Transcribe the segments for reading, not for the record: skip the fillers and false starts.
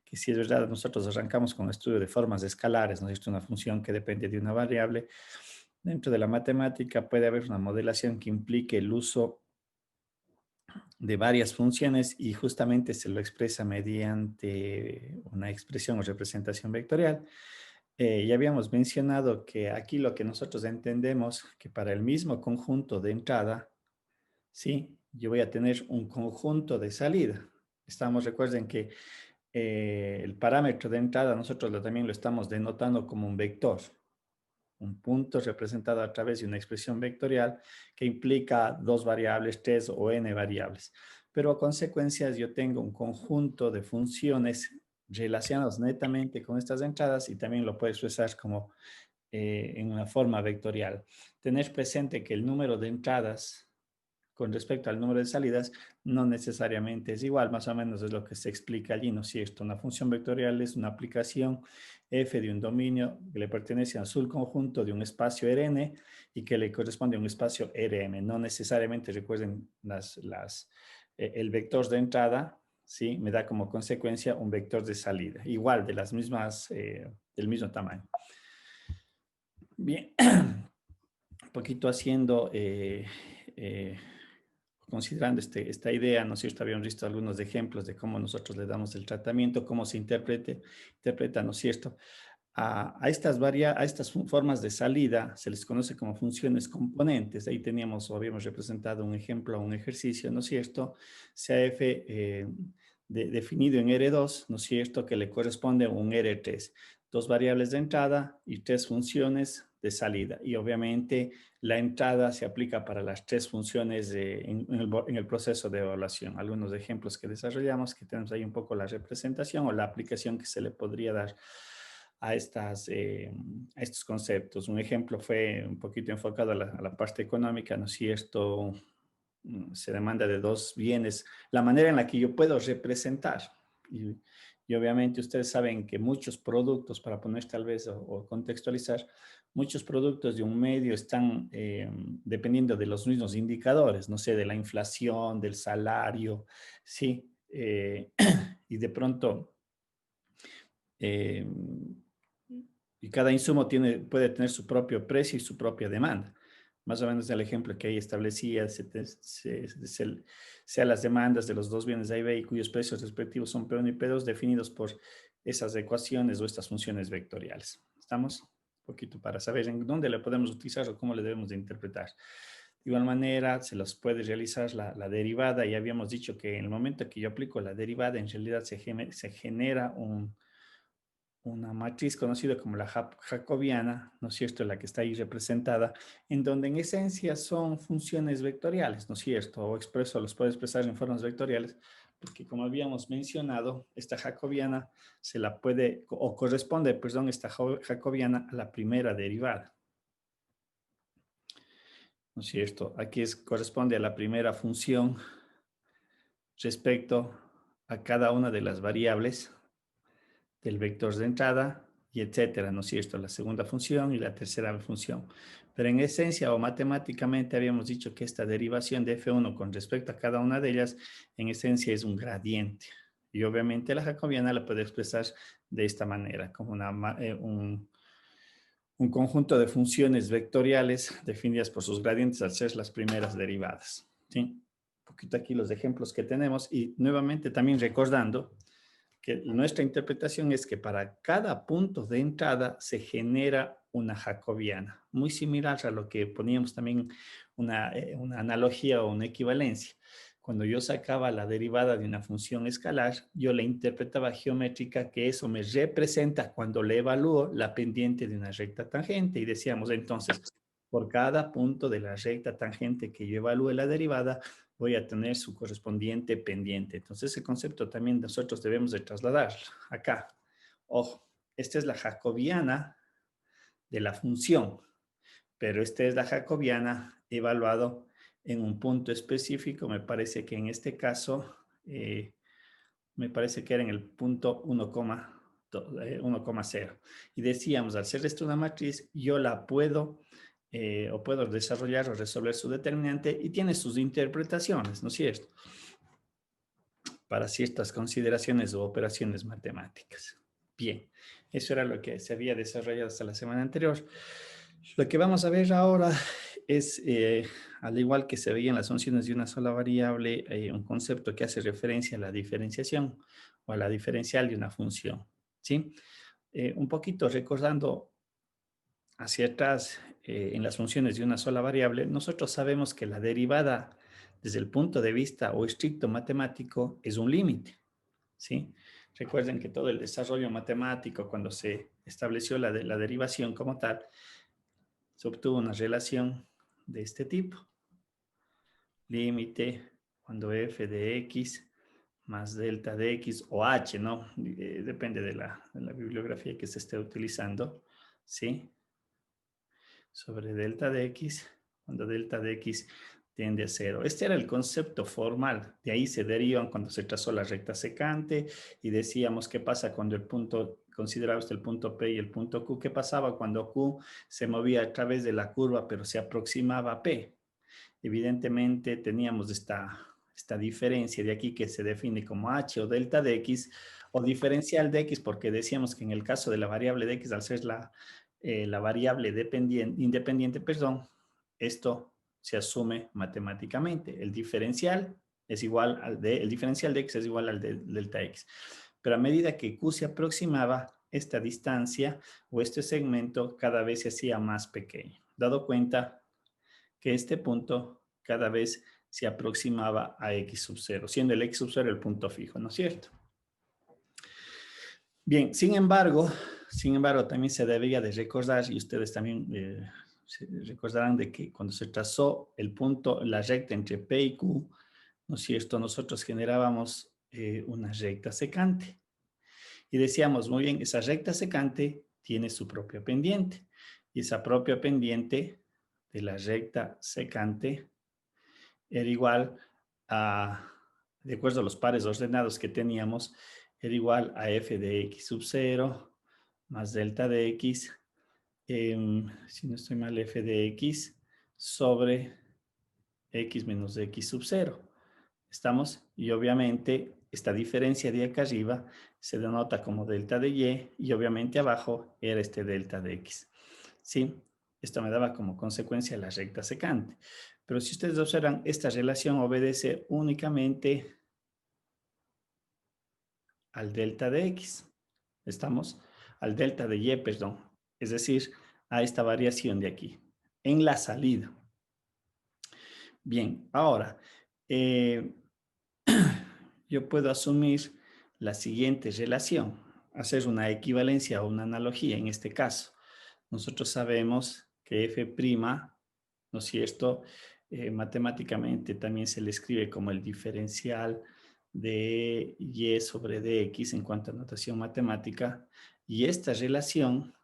que si es verdad, nosotros arrancamos con el estudio de formas escalares, ¿no? Es una función que depende de una variable. Dentro de la matemática puede haber una modelación que implique el uso de varias funciones y justamente se lo expresa mediante una expresión o representación vectorial. Ya habíamos mencionado que aquí lo que nosotros entendemos que para el mismo conjunto de entrada, sí, yo voy a tener un conjunto de salida. Recuerden que el parámetro de entrada nosotros también lo estamos denotando como un vector, un punto representado a través de una expresión vectorial que implica dos variables, tres o n variables. Pero a consecuencias yo tengo un conjunto de funciones relacionadas netamente con estas entradas y también lo puedo expresar como en una forma vectorial. Tener presente que el número de entradas con respecto al número de salidas no necesariamente es igual, más o menos es lo que se explica allí, ¿no es cierto? Una función vectorial es una aplicación f de un dominio que le pertenece a un subconjunto de un espacio Rn y que le corresponde a un espacio Rm. No necesariamente, recuerden, el vector de entrada, ¿sí? Me da como consecuencia un vector de salida, igual, de las mismas, del mismo tamaño. Bien, un poquito haciendo... considerando esta idea, ¿no es cierto? Habíamos visto algunos ejemplos de cómo nosotros le damos el tratamiento, cómo se interpreta, ¿no es cierto? A estas formas de salida se les conoce como funciones componentes. Ahí teníamos o habíamos representado un ejemplo, un ejercicio, ¿no es cierto? CAF definido en R2, ¿no es cierto? Que le corresponde a un R3. Dos variables de entrada y tres funciones de salida. Y obviamente la entrada se aplica para las tres funciones en el proceso de evaluación. Algunos ejemplos que desarrollamos, que tenemos ahí un poco la representación o la aplicación que se le podría dar a estos conceptos. Un ejemplo fue un poquito enfocado a la parte económica, ¿no es cierto? Se demanda de dos bienes, la manera en la que yo puedo representar. Y obviamente ustedes saben que muchos productos, para poner tal vez o contextualizar, muchos productos de un medio están dependiendo de los mismos indicadores, no sé, de la inflación, del salario, sí, y de pronto, eh, y cada insumo puede tener su propio precio y su propia demanda. Más o menos el ejemplo que ahí establecía, sea las demandas de los dos bienes A y B y cuyos precios respectivos son P1 y P2 definidos por esas ecuaciones o estas funciones vectoriales. ¿Estamos? Un poquito para saber en dónde le podemos utilizar o cómo le debemos de interpretar. De igual manera, se los puede realizar la derivada y habíamos dicho que en el momento que yo aplico la derivada, en realidad se genera una matriz conocida como la jacobiana, ¿no es cierto?, la que está ahí representada, en donde en esencia son funciones vectoriales, ¿no es cierto?, o los puede expresar en formas vectoriales, porque como habíamos mencionado, esta jacobiana se la puede, o corresponde, perdón, esta jacobiana a la primera derivada, ¿no es cierto? Aquí corresponde a la primera función respecto a cada una de las variables del vector de entrada y etcétera, ¿no es cierto? La segunda función y la tercera función. Pero en esencia o matemáticamente habíamos dicho que esta derivación de F1 con respecto a cada una de ellas, en esencia es un gradiente. Y obviamente la jacobiana la puede expresar de esta manera, como un conjunto de funciones vectoriales definidas por sus gradientes al ser las primeras derivadas. ¿Sí? Un poquito aquí los ejemplos que tenemos y nuevamente también recordando que nuestra interpretación es que para cada punto de entrada se genera una jacobiana, muy similar a lo que poníamos también una analogía o una equivalencia. Cuando yo sacaba la derivada de una función escalar, yo la interpretaba geométrica que eso me representa cuando le evalúo la pendiente de una recta tangente y decíamos entonces, por cada punto de la recta tangente que yo evalúe la derivada, voy a tener su correspondiente pendiente. Entonces, ese concepto también nosotros debemos de trasladar acá. Ojo, esta es la jacobiana de la función, pero esta es la jacobiana evaluado en un punto específico. Me parece que en este caso, me parece que era en el punto 1,0. Y decíamos, al ser esto una matriz, yo la puedo o puedo desarrollar o resolver su determinante y tiene sus interpretaciones, ¿no es cierto? para ciertas consideraciones o operaciones matemáticas. Bien, eso era lo que se había desarrollado hasta la semana anterior. Lo que vamos a ver ahora es, al igual que se veía en las funciones de una sola variable, un concepto que hace referencia a la diferenciación o a la diferencial de una función, ¿sí? Un poquito recordando hacia atrás, en las funciones de una sola variable, nosotros sabemos que la derivada desde el punto de vista o estricto matemático es un límite, ¿sí? Recuerden que todo el desarrollo matemático, cuando se estableció la derivación como tal, se obtuvo una relación de este tipo. Límite cuando f de x más delta de x o h, ¿no? Depende de la bibliografía que se esté utilizando, ¿sí? Sobre delta de x, cuando delta de x tiende a cero. Este era el concepto formal. De ahí se derivan cuando se trazó la recta secante y decíamos qué pasa cuando el punto, consideramos el punto P y el punto Q. ¿Qué pasaba cuando Q se movía a través de la curva pero se aproximaba a P? Evidentemente teníamos esta diferencia de aquí que se define como h o delta de x o diferencial de x, porque decíamos que en el caso de la variable de x, al ser la variable independiente, perdón, esto se asume matemáticamente. El diferencial el diferencial de x es igual al de delta x. Pero a medida que q se aproximaba, esta distancia o este segmento cada vez se hacía más pequeño. Dado cuenta que este punto cada vez se aproximaba a x sub 0, siendo el x sub 0 el punto fijo, ¿no es cierto? Bien, sin embargo, también se debería de recordar, y ustedes también se recordarán de que cuando se trazó el punto, la recta entre P y Q, ¿no es cierto? Nosotros generábamos una recta secante. Y decíamos, muy bien, esa recta secante tiene su propia pendiente. Y esa propia pendiente de la recta secante era igual a, de acuerdo a los pares ordenados que teníamos, era igual a f de x sub 0 más delta de x, si no estoy mal, f de x sobre x menos x sub 0. ¿Estamos? Y obviamente esta diferencia de acá arriba se denota como delta de y obviamente abajo era este delta de x. ¿Sí? Esto me daba como consecuencia la recta secante. Pero si ustedes observan, esta relación obedece únicamente al delta de x. ¿Estamos? Al delta de y, perdón. Es decir, a esta variación de aquí, en la salida. Bien, ahora, yo puedo asumir la siguiente relación, hacer una equivalencia o una analogía en este caso. Nosotros sabemos que f', ¿no es cierto? Matemáticamente también se le escribe como el diferencial de y sobre dx en cuanto a notación matemática. Y esta relación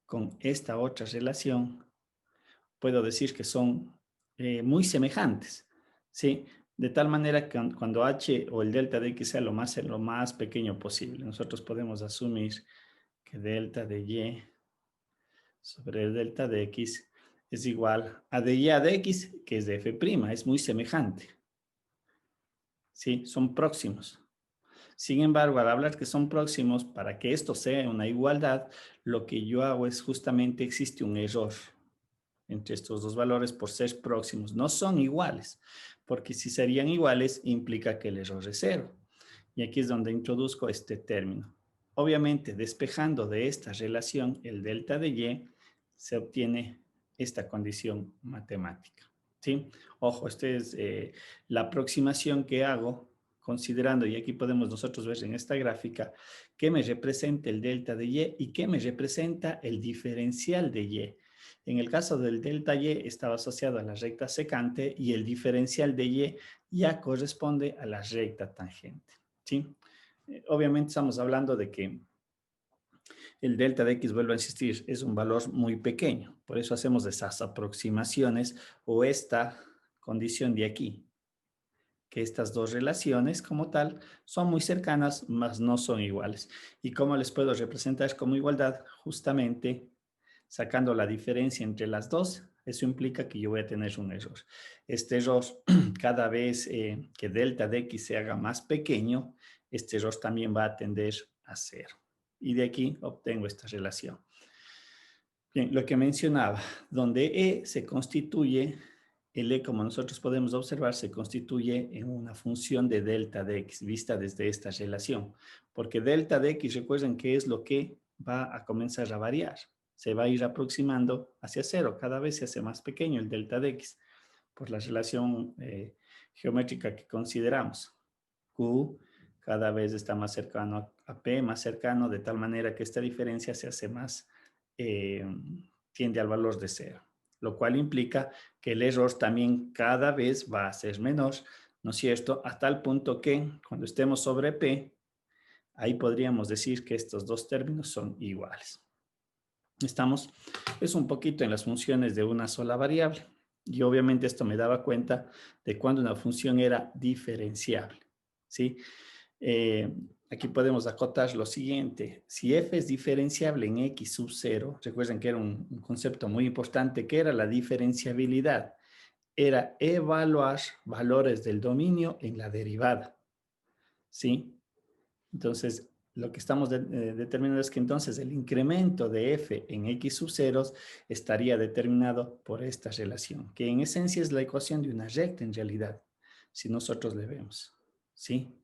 con esta otra relación, puedo decir que son muy semejantes, ¿sí? De tal manera que cuando h o el delta de x sea lo más pequeño posible, nosotros podemos asumir que delta de y sobre el delta de x es igual a de y a de x, que es de f', es muy semejante. ¿Sí? Son próximos. Sin embargo, al hablar que son próximos, para que esto sea una igualdad, lo que yo hago es justamente existe un error entre estos dos valores por ser próximos. No son iguales, porque si serían iguales implica que el error es cero. Y aquí es donde introduzco este término. Obviamente, despejando de esta relación el delta de y, se obtiene esta condición matemática. ¿Sí? Ojo, esta es la aproximación que hago considerando, y aquí podemos nosotros ver en esta gráfica, qué me representa el delta de y qué me representa el diferencial de y. En el caso del delta y estaba asociado a la recta secante y el diferencial de y ya corresponde a la recta tangente. ¿Sí? Obviamente estamos hablando de que el delta de x, vuelvo a insistir, es un valor muy pequeño. Por eso hacemos esas aproximaciones o esta condición de aquí, que estas dos relaciones como tal son muy cercanas, mas no son iguales. ¿Y cómo les puedo representar como igualdad? Justamente sacando la diferencia entre las dos, Eso implica que yo voy a tener un error. Este error, cada vez que delta de x se haga más pequeño, este error también va a tender a cero. Y de aquí obtengo esta relación. Bien, lo que mencionaba, donde E se constituye, el E, como nosotros podemos observar, se constituye en una función de delta de x, vista desde esta relación. Porque delta de x, recuerden que es lo que va a comenzar a variar. Se va a ir aproximando hacia cero, cada vez se hace más pequeño el delta de x, por la relación geométrica que consideramos. Q cada vez está más cercano a P, más cercano, de tal manera que esta diferencia se hace más tiende al valor de cero, lo cual implica que el error también cada vez va a ser menor, ¿no es cierto? Hasta el punto que cuando estemos sobre P, ahí podríamos decir que estos dos términos son iguales. Estamos, es un poquito en las funciones de una sola variable. Y obviamente esto me daba cuenta de cuando una función era diferenciable, ¿sí? Aquí podemos acotar lo siguiente. Si f es diferenciable en x sub 0, recuerden que era un concepto muy importante, que era la diferenciabilidad. Era evaluar valores del dominio en la derivada. ¿Sí? Entonces, lo que estamos determinando es que entonces el incremento de f en x sub 0 estaría determinado por esta relación, que en esencia es la ecuación de una recta en realidad, si nosotros le vemos. ¿Sí?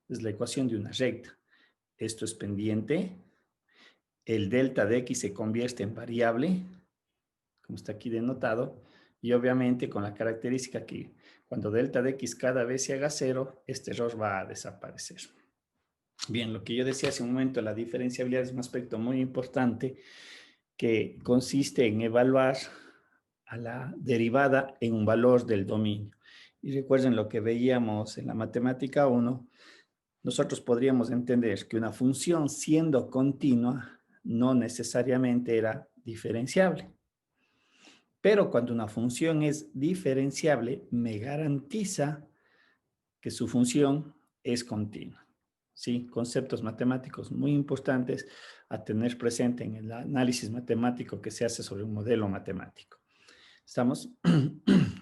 Es la ecuación de una recta. Esto es pendiente. El delta de x se convierte en variable, como está aquí denotado, y obviamente con la característica que cuando delta de x cada vez se haga cero, este error va a desaparecer. Bien, lo que yo decía hace un momento, la diferenciabilidad es un aspecto muy importante que consiste en evaluar a la derivada en un valor del dominio. Y recuerden lo que veíamos en la matemática 1, nosotros podríamos entender que una función siendo continua no necesariamente era diferenciable. Pero cuando una función es diferenciable, me garantiza que su función es continua. ¿Sí? Conceptos matemáticos muy importantes a tener presente en el análisis matemático que se hace sobre un modelo matemático. ¿Estamos?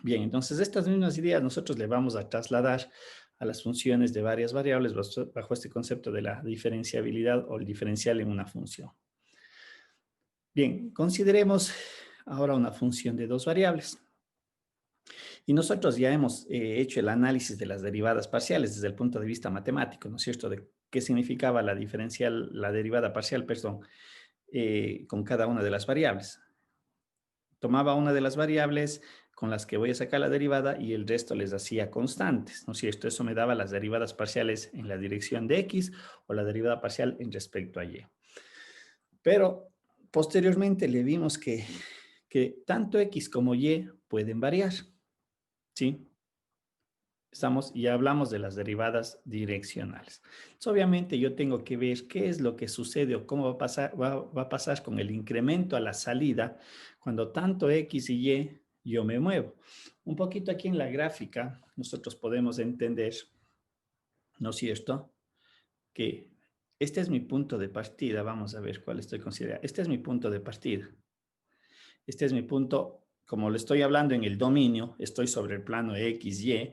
Bien, entonces estas mismas ideas nosotros le vamos a trasladar a las funciones de varias variables bajo este concepto de la diferenciabilidad o el diferencial en una función. Bien, consideremos ahora una función de dos variables. Y nosotros ya hemos hecho el análisis de las derivadas parciales desde el punto de vista matemático, ¿no es cierto? De qué significaba la diferencial, la derivada parcial, perdón, con cada una de las variables. Tomaba una de las variables con las que voy a sacar la derivada y el resto les hacía constantes, ¿no es cierto? Eso me daba las derivadas parciales en la dirección de x o la derivada parcial en respecto a y. Pero posteriormente le vimos que tanto x como y pueden variar, ¿sí? Estamos, y hablamos de las derivadas direccionales. Entonces, obviamente yo tengo que ver qué es lo que sucede o cómo va a pasar con el incremento a la salida cuando tanto X y Y yo me muevo. Un poquito aquí en la gráfica nosotros podemos entender, ¿no es cierto?, que este es mi punto de partida. Vamos a ver cuál estoy considerando. Este es mi punto de partida. Este es mi punto, como lo estoy hablando en el dominio, estoy sobre el plano X, Y.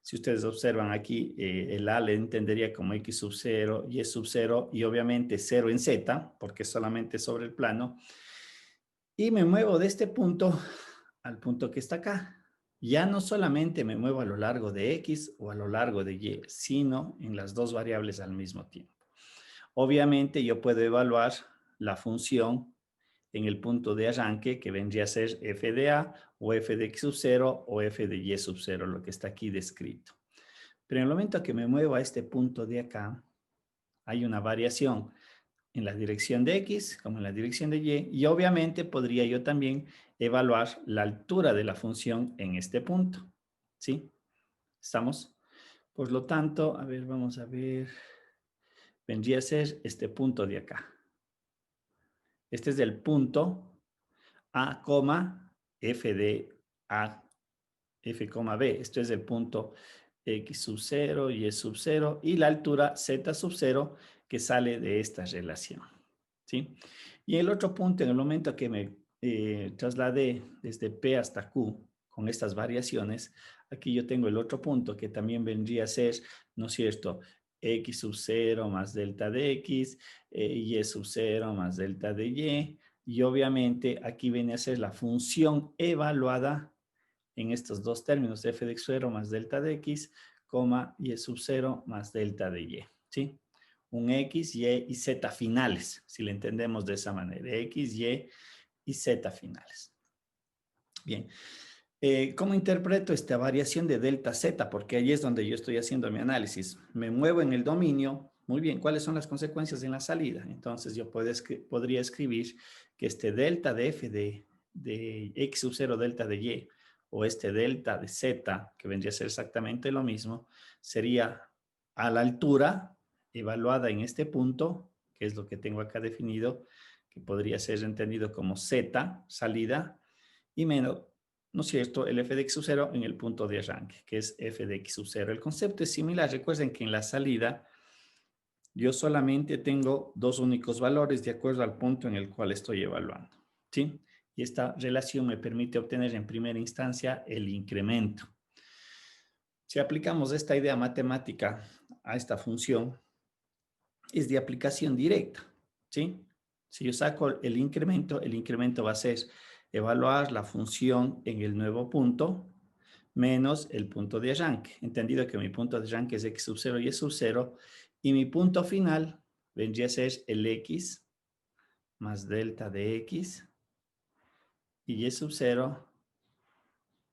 Si ustedes observan aquí, el A le entendería como X sub 0, Y sub 0 y obviamente 0 en Z, porque es solamente sobre el plano. Y me muevo de este punto al punto que está acá. Ya no solamente me muevo a lo largo de X o a lo largo de Y, sino en las dos variables al mismo tiempo. Obviamente yo puedo evaluar la función en el punto de arranque, que vendría a ser f de a, o f de x sub 0, o f de y sub 0, lo que está aquí descrito. Pero en el momento que me muevo a este punto de acá, hay una variación en la dirección de x como en la dirección de y obviamente podría yo también evaluar la altura de la función en este punto. ¿Sí? ¿Estamos? Por lo tanto, a ver, vamos a ver, vendría a ser este punto de acá. Este es el punto A, f de A, f, b. Esto es el punto x sub 0, y sub 0 y la altura z sub 0 que sale de esta relación. ¿Sí? Y el otro punto, en el momento que me trasladé desde P hasta Q con estas variaciones, aquí yo tengo el otro punto que también vendría a ser, ¿no es cierto?, X sub 0 más delta de X, Y sub 0 más delta de y obviamente aquí viene a ser la función evaluada en estos dos términos, f de x0 más delta de x, y sub 0 más delta de y, ¿sí? Un x, y y z finales, si le entendemos de esa manera, x, y z finales. Bien, ¿cómo interpreto esta variación de delta z? Porque ahí es donde yo estoy haciendo mi análisis. Me muevo en el dominio, muy bien, ¿cuáles son las consecuencias en la salida? Entonces yo podría escribir que este delta de f de x sub 0 delta de y, o este delta de z, que vendría a ser exactamente lo mismo, sería a la altura evaluada en este punto, que es lo que tengo acá definido, que podría ser entendido como z, salida, y menos, ¿no es cierto?, el f de x sub 0 en el punto de arranque, que es f de x sub 0. El concepto es similar. Recuerden que en la salida yo solamente tengo dos únicos valores de acuerdo al punto en el cual estoy evaluando, ¿sí? Y esta relación me permite obtener en primera instancia el incremento. Si aplicamos esta idea matemática a esta función, es de aplicación directa, ¿sí? Si yo saco el incremento va a ser evaluar la función en el nuevo punto menos el punto de arranque. Entendido que mi punto de arranque es x sub 0 y y sub 0, y mi punto final vendría a ser el x más delta de x y sub 0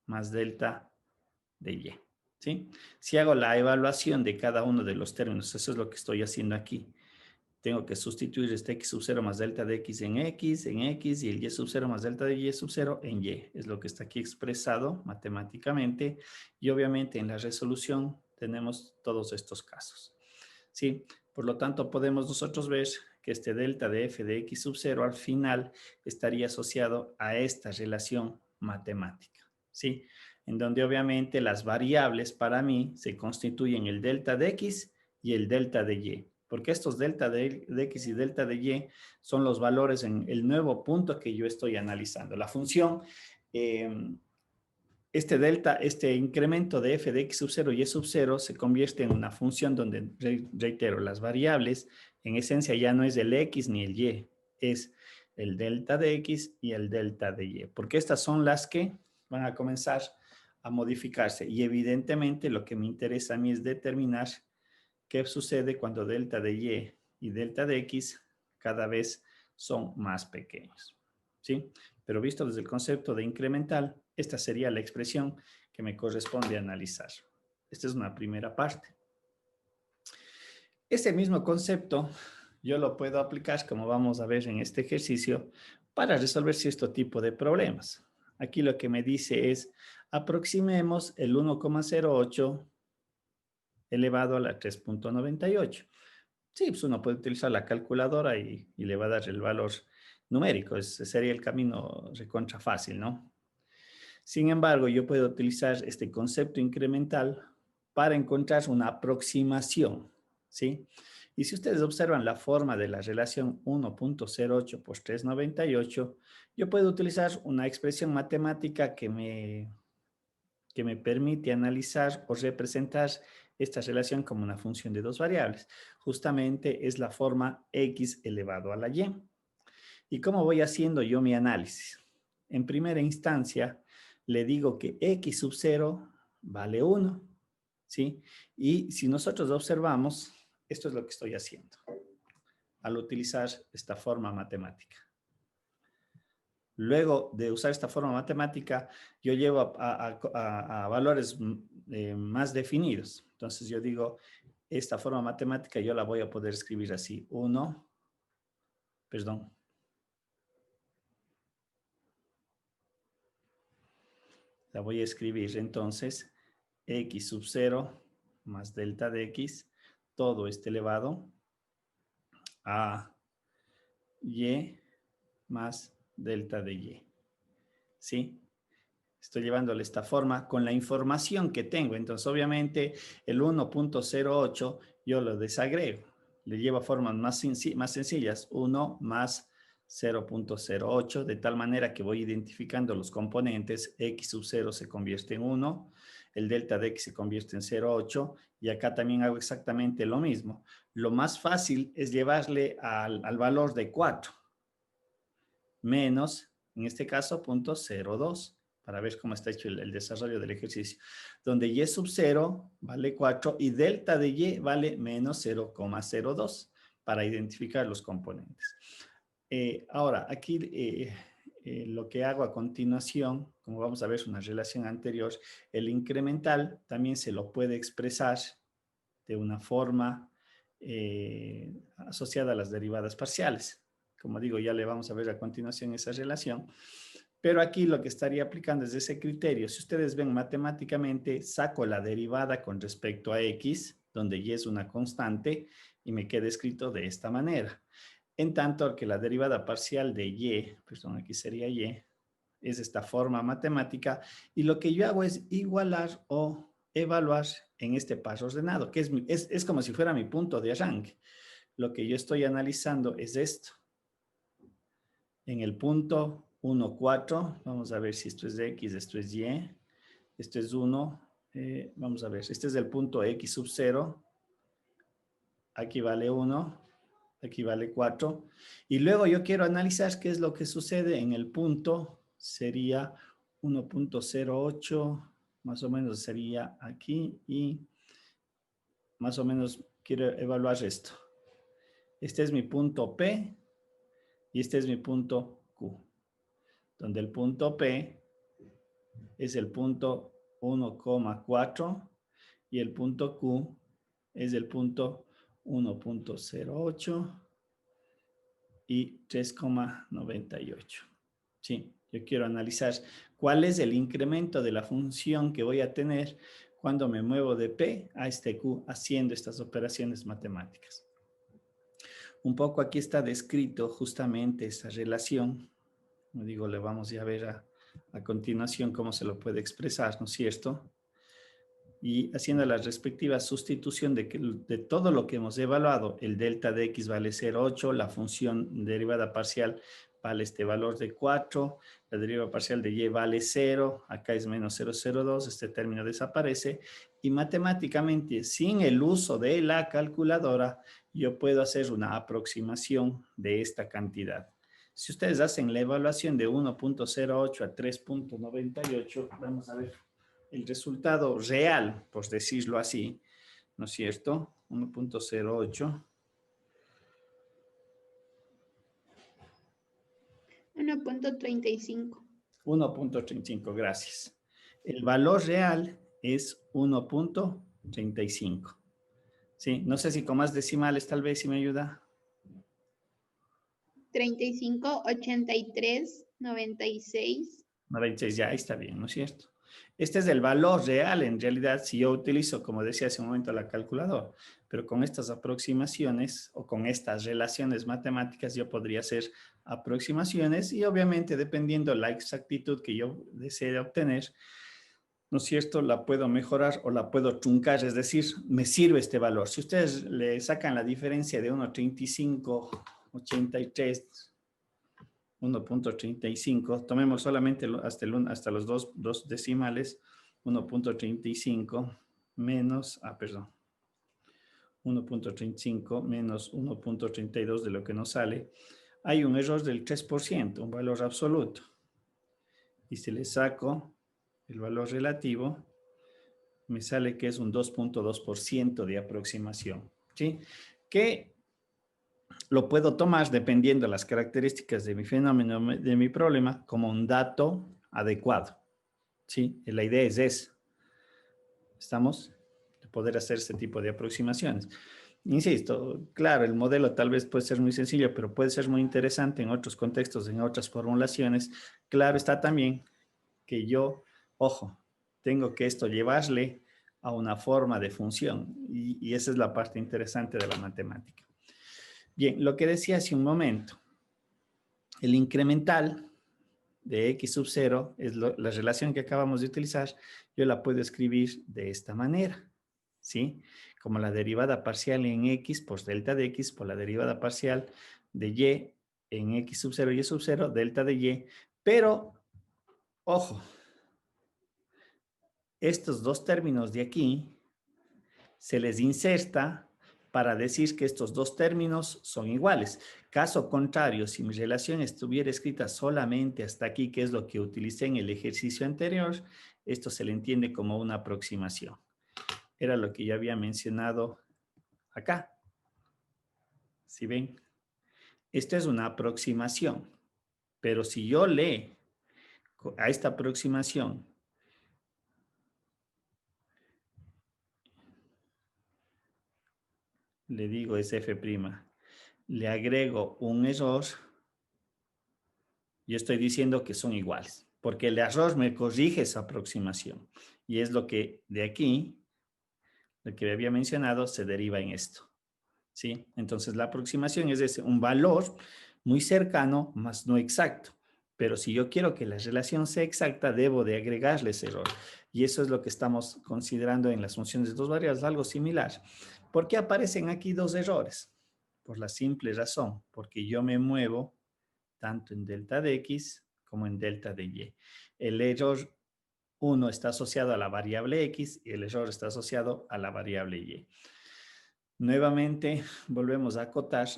más delta de y, ¿sí? Si hago la evaluación de cada uno de los términos, eso es lo que estoy haciendo aquí. Tengo que sustituir este x sub 0 más delta de x en x, y el y sub 0 más delta de y sub 0 en y. Es lo que está aquí expresado matemáticamente, y obviamente en la resolución tenemos todos estos casos, ¿sí? Por lo tanto, podemos nosotros ver que este delta de f de x sub 0 al final estaría asociado a esta relación matemática, ¿sí? En donde obviamente las variables para mí se constituyen el delta de x y el delta de y, porque estos delta de x y delta de y son los valores en el nuevo punto que yo estoy analizando. La función, este incremento de f de x sub 0 y y sub 0 se convierte en una función donde, reitero, las variables en esencia ya no es el x ni el y, es el delta de x y el delta de y, porque estas son las que van a comenzar a modificarse, y evidentemente lo que me interesa a mí es determinar qué sucede cuando delta de y delta de x cada vez son más pequeños, ¿sí? Pero visto desde el concepto de incremental, esta sería la expresión que me corresponde analizar. Esta es una primera parte. Este mismo concepto yo lo puedo aplicar, como vamos a ver en este ejercicio, para resolver cierto tipo de problemas. Aquí lo que me dice es, aproximemos el 1,08 elevado a la 3,98. Sí, pues uno puede utilizar la calculadora y le va a dar el valor numérico. Ese sería el camino recontra fácil, ¿no? Sin embargo, yo puedo utilizar este concepto incremental para encontrar una aproximación, ¿sí? Y si ustedes observan la forma de la relación 1,08 por 3,98, yo puedo utilizar una expresión matemática que me permite analizar o representar esta relación como una función de dos variables. Justamente es la forma x elevado a la y. ¿Y cómo voy haciendo yo mi análisis? En primera instancia, le digo que x sub 0 vale 1, ¿sí? Y si nosotros observamos, esto es lo que estoy haciendo al utilizar esta forma matemática. Luego de usar esta forma matemática, yo llevo a valores más definidos. Entonces yo digo, esta forma matemática yo la voy a poder escribir así. La voy a escribir entonces x sub 0 más delta de x, todo este elevado a y más delta de y. ¿Sí? Estoy llevándole esta forma con la información que tengo. Entonces, obviamente, el 1,08 yo lo desagrego. Le llevo a formas más sencillas. 1 más 0.08, de tal manera que voy identificando los componentes. X sub 0 se convierte en 1, el delta de x se convierte en 0.8, y acá también hago exactamente lo mismo. Lo más fácil es llevarle al valor de 4, menos, en este caso, 0.02, para ver cómo está hecho el desarrollo del ejercicio, donde y sub 0 vale 4 y delta de y vale menos 0,02 para identificar los componentes. Ahora, aquí lo que hago a continuación, como vamos a ver una relación anterior, el incremental también se lo puede expresar de una forma asociada a las derivadas parciales. Como digo, ya le vamos a ver a continuación esa relación. Pero aquí lo que estaría aplicando es ese criterio. Si ustedes ven matemáticamente, saco la derivada con respecto a x, donde y es una constante, y me queda escrito de esta manera. En tanto que la derivada parcial de y, perdón, aquí sería y, es esta forma matemática, y lo que yo hago es igualar o evaluar en este paso ordenado, que es como si fuera mi punto de arranque. Lo que yo estoy analizando es esto. En el punto 1, 4, vamos a ver si esto es de x, esto es y, esto es 1, vamos a ver, este es el punto x sub 0, aquí vale 1, aquí vale 4, y luego yo quiero analizar qué es lo que sucede en el punto, sería 1.08, más o menos sería aquí, y más o menos quiero evaluar esto. Este es mi punto P, y este es mi punto Q, donde el punto P es el punto 1,4 y el punto Q es el punto 1.08 y 3,98. Sí, yo quiero analizar cuál es el incremento de la función que voy a tener cuando me muevo de P a este Q haciendo estas operaciones matemáticas. Un poco aquí está descrito justamente esta relación. Como digo, le vamos a ver a continuación cómo se lo puede expresar, ¿no es cierto? Y haciendo la respectiva sustitución de todo lo que hemos evaluado, el delta de x vale 0,8, la función derivada parcial vale este valor de 4, la derivada parcial de y vale 0, acá es menos 0,02, este término desaparece, y matemáticamente, sin el uso de la calculadora, yo puedo hacer una aproximación de esta cantidad. Si ustedes hacen la evaluación de 1.08 a 3.98, vamos a ver el resultado real, por decirlo así, ¿no es cierto? 1.08. 1.35. 1.35, gracias. El valor real es 1.35. Sí, no sé si con más decimales tal vez si me ayuda. 35, 83, 96. 96, ya está bien, ¿no es cierto? Este es el valor real, en realidad, si yo utilizo, como decía hace un momento, la calculadora, pero con estas aproximaciones o con estas relaciones matemáticas yo podría hacer aproximaciones y obviamente dependiendo la exactitud que yo desee obtener, ¿no es cierto? La puedo mejorar o la puedo truncar, es decir, me sirve este valor. Si ustedes le sacan la diferencia de 1.35, 83, 1.35, tomemos solamente hasta los dos decimales, 1.35 menos, perdón, 1.35 menos 1.32 de lo que nos sale, hay un error del 3%, un valor absoluto. Y si le saco el valor relativo, me sale que es un 2.2% de aproximación, ¿sí? Que lo puedo tomar dependiendo de las características de mi fenómeno, de mi problema, como un dato adecuado, ¿sí? Y la idea es esa. ¿Estamos? De poder hacer ese tipo de aproximaciones. Insisto, claro, el modelo tal vez puede ser muy sencillo, pero puede ser muy interesante en otros contextos, en otras formulaciones. Claro está también que yo, ojo, tengo que esto llevarle a una forma de función y esa es la parte interesante de la matemática. Bien, lo que decía hace un momento, el incremental de x sub 0 es la relación que acabamos de utilizar, yo la puedo escribir de esta manera, ¿sí? Como la derivada parcial en x por delta de x por la derivada parcial de y en X sub 0 y sub 0, delta de Y, pero, ojo, estos dos términos de aquí se les inserta para decir que estos dos términos son iguales. Caso contrario, si mi relación estuviera escrita solamente hasta aquí, que es lo que utilicé en el ejercicio anterior, esto se le entiende como una aproximación. Era lo que yo había mencionado acá. ¿Sí ven? Esto es una aproximación, pero si yo le a esta aproximación le digo es f', le agrego un error, yo estoy diciendo que son iguales, porque el error me corrige esa aproximación. Y es lo que de aquí, lo que había mencionado, se deriva en esto. ¿Sí? Entonces la aproximación es un valor muy cercano, más no exacto. Pero si yo quiero que la relación sea exacta, debo de agregarle ese error. Y eso es lo que estamos considerando en las funciones de dos variables, algo similar. ¿Por qué aparecen aquí dos errores? Por la simple razón, porque yo me muevo tanto en delta de X como en delta de Y. El error 1 está asociado a la variable X y el error está asociado a la variable Y. Nuevamente, volvemos a acotar.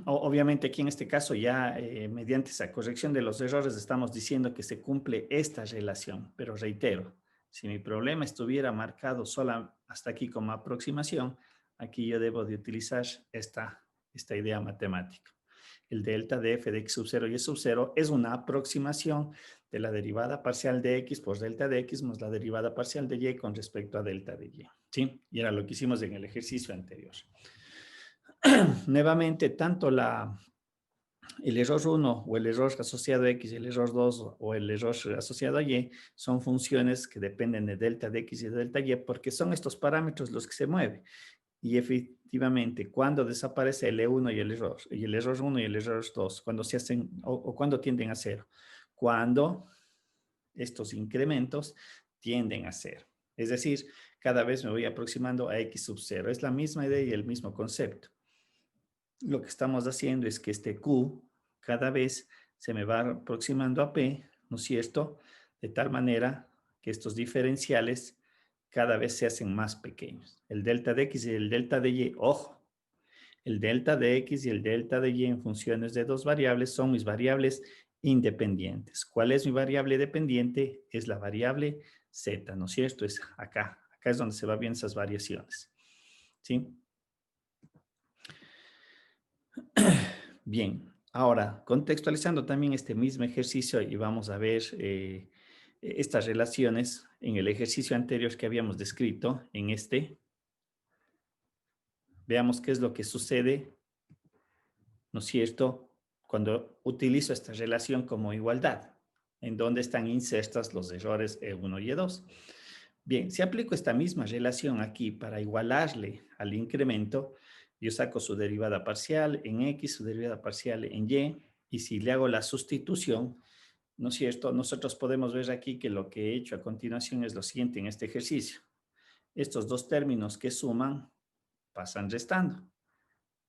Obviamente aquí en este caso ya mediante esa corrección de los errores estamos diciendo que se cumple esta relación, pero reitero, si mi problema estuviera marcado solo hasta aquí como aproximación, aquí yo debo de utilizar esta idea matemática. El delta de f de x sub 0 y sub 0 es una aproximación de la derivada parcial de x por delta de x más la derivada parcial de y con respecto a delta de y. ¿Sí? Y era lo que hicimos en el ejercicio anterior. Nuevamente, tanto el error 1 o el error asociado a X, el error 2 o el error asociado a Y son funciones que dependen de delta de X y de delta Y porque son estos parámetros los que se mueven. Y efectivamente, cuando desaparece el E1 y el error 1 y el error 2, cuando se hacen o cuando tienden a cero, cuando estos incrementos tienden a cero. Es decir, cada vez me voy aproximando a X sub 0. Es la misma idea y el mismo concepto. Lo que estamos haciendo es que este Q cada vez se me va aproximando a P, ¿no es cierto? De tal manera que estos diferenciales cada vez se hacen más pequeños. El delta de X y el delta de Y, ojo, el delta de X y el delta de Y en funciones de dos variables son mis variables independientes. ¿Cuál es mi variable dependiente? Es la variable Z, ¿no es cierto? Es acá. Acá es donde se van bien esas variaciones. ¿Sí? Bien, ahora contextualizando también este mismo ejercicio y vamos a ver estas relaciones en el ejercicio anterior que habíamos descrito, en este. Veamos qué es lo que sucede, ¿no es cierto?, cuando utilizo esta relación como igualdad, en donde están insertas los errores E1 y E2. Bien, si aplico esta misma relación aquí para igualarle al incremento, yo saco su derivada parcial en X, su derivada parcial en Y si le hago la sustitución, ¿no es cierto? Nosotros podemos ver aquí que lo que he hecho a continuación es lo siguiente en este ejercicio. Estos dos términos que suman pasan restando.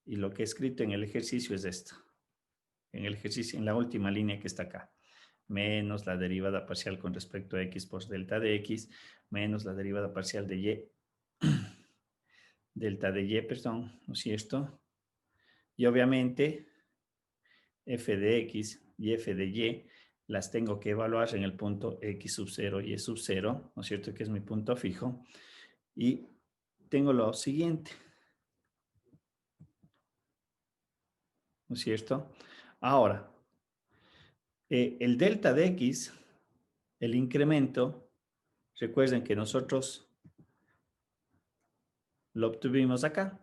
Y lo que he escrito en el ejercicio es esto. En el ejercicio, en la última línea que está acá. Menos la derivada parcial con respecto a X por delta de X, menos la derivada parcial de Y, delta de Y, perdón, ¿no es cierto? Y obviamente, f de X y f de Y las tengo que evaluar en el punto X sub 0 y Y sub 0, ¿no es cierto? Que es mi punto fijo. Y tengo lo siguiente, ¿no es cierto? Ahora, el delta de X, el incremento, recuerden que nosotros lo obtuvimos acá.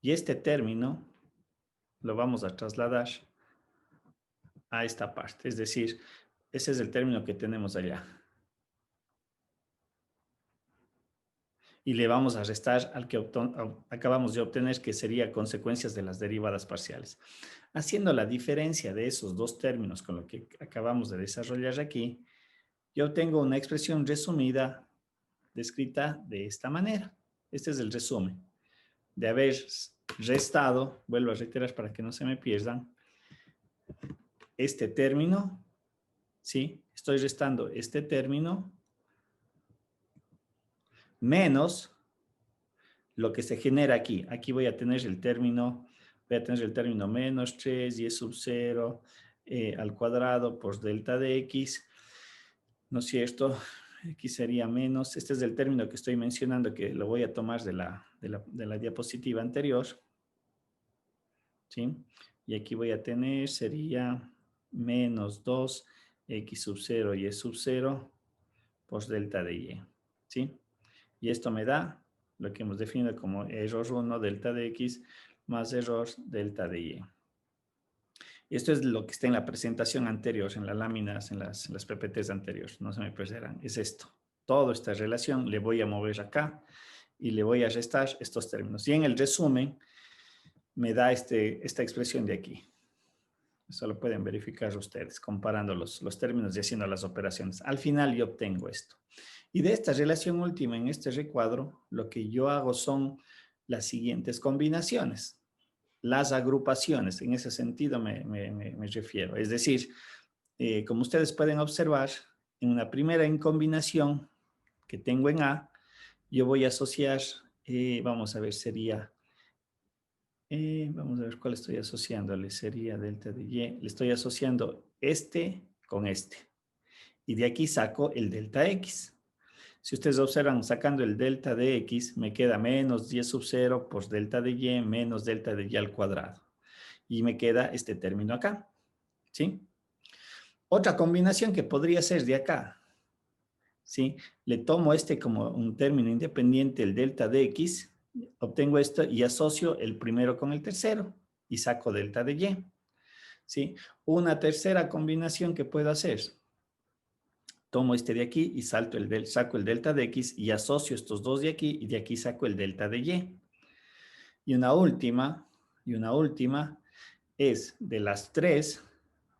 Y este término lo vamos a trasladar a esta parte. Es decir, ese es el término que tenemos allá. Y le vamos a restar al que acabamos de obtener, que sería consecuencias de las derivadas parciales. Haciendo la diferencia de esos dos términos con lo que acabamos de desarrollar aquí, yo obtengo una expresión resumida descrita de esta manera. Este es el resumen. de haber restado, vuelvo a reiterar para que no se me pierdan, este término, ¿sí? Estoy restando este término menos lo que se genera aquí. Aquí voy a tener el término menos 3 y sub 0 al cuadrado por delta de x, ¿no es cierto? X sería menos, este es el término que estoy mencionando, que lo voy a tomar de la diapositiva anterior, ¿sí? Y aquí voy a tener, sería menos 2 x sub 0 y sub 0 por delta de y, ¿sí? Y esto me da lo que hemos definido como error 1 delta de x más error delta de y. Esto es lo que está en la presentación anterior, en las láminas, en las PPTs anteriores, no se me perderán, es esto. Toda esta relación le voy a mover acá y le voy a restar estos términos. Y en el resumen me da esta expresión de aquí. Eso lo pueden verificar ustedes comparando los términos y haciendo las operaciones. Al final yo obtengo esto. Y de esta relación última en este recuadro, lo que yo hago son las siguientes combinaciones. Las agrupaciones, en ese sentido me refiero. Es decir, como ustedes pueden observar, en una primera combinación que tengo en A, yo voy a asociar, vamos a ver, sería, vamos a ver cuál estoy asociándole, sería delta de Y, le estoy asociando este con este. Y de aquí saco el delta X. Si ustedes observan, sacando el delta de X, me queda menos 10 sub 0 por delta de Y menos delta de Y al cuadrado. Y me queda este término acá, ¿sí? Otra combinación que podría ser de acá, ¿sí? Le tomo este como un término independiente, el delta de X, obtengo esto y asocio el primero con el tercero y saco delta de Y, ¿sí? Una tercera combinación que puedo hacer, tomo este de aquí y saco el delta de X y asocio estos dos de aquí y de aquí saco el delta de Y. Y una última es de las tres,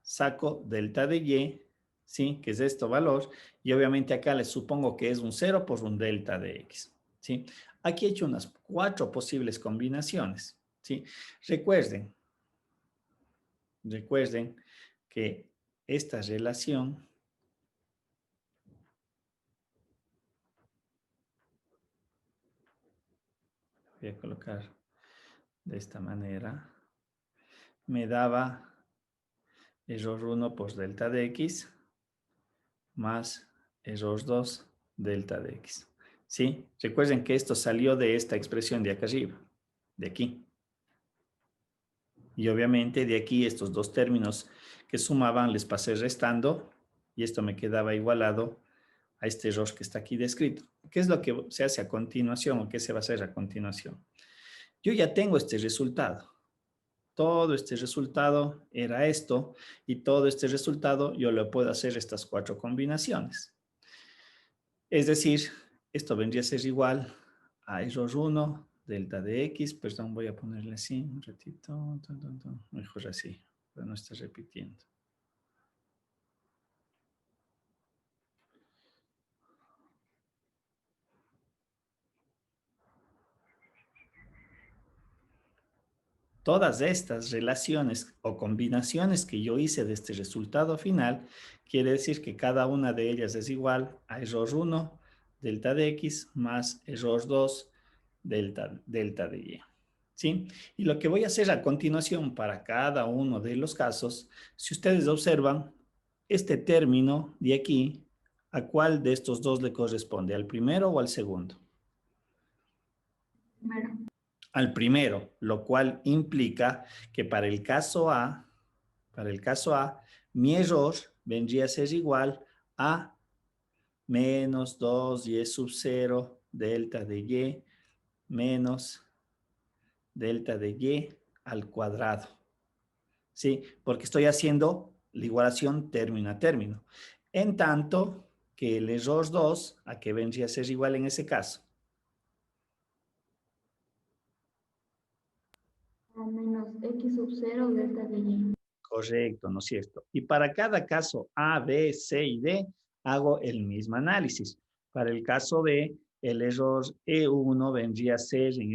saco delta de Y, ¿sí? Que es este valor, y obviamente acá les supongo que es un 0 por un delta de X, ¿sí? Aquí he hecho unas 4 posibles combinaciones, ¿sí? Recuerden que esta relación voy a colocar de esta manera, me daba error 1 por delta de X más error 2 delta de X. ¿Sí? Recuerden que esto salió de esta expresión de acá arriba, de aquí. Y obviamente de aquí estos dos términos que sumaban les pasé restando y esto me quedaba igualado a este error que está aquí descrito. ¿Qué es lo que se hace a continuación o qué se va a hacer a continuación? Yo ya tengo este resultado. Todo este resultado era esto y todo este resultado yo lo puedo hacer estas 4 combinaciones. Es decir, esto vendría a ser igual a error 1 delta de X, perdón, voy a ponerle así un ratito, mejor así, para no estar repitiendo. Todas estas relaciones o combinaciones que yo hice de este resultado final, quiere decir que cada una de ellas es igual a error 1 delta de X más error 2 delta de Y. ¿Sí? Y lo que voy a hacer a continuación para cada uno de los casos, si ustedes observan, este término de aquí, ¿a cuál de estos dos le corresponde? ¿Al primero o al segundo? Primero. Al primero, lo cual implica que para el caso A, mi error vendría a ser igual a menos 2y sub 0 delta de Y menos delta de Y al cuadrado. ¿Sí? Porque estoy haciendo la igualación término a término. En tanto que el error 2, ¿a qué vendría a ser igual en ese caso? A menos X sub 0 delta de Y. Correcto, ¿no es cierto? Y para cada caso A, B, C y D, hago el mismo análisis. Para el caso B, El error E1 vendría a ser en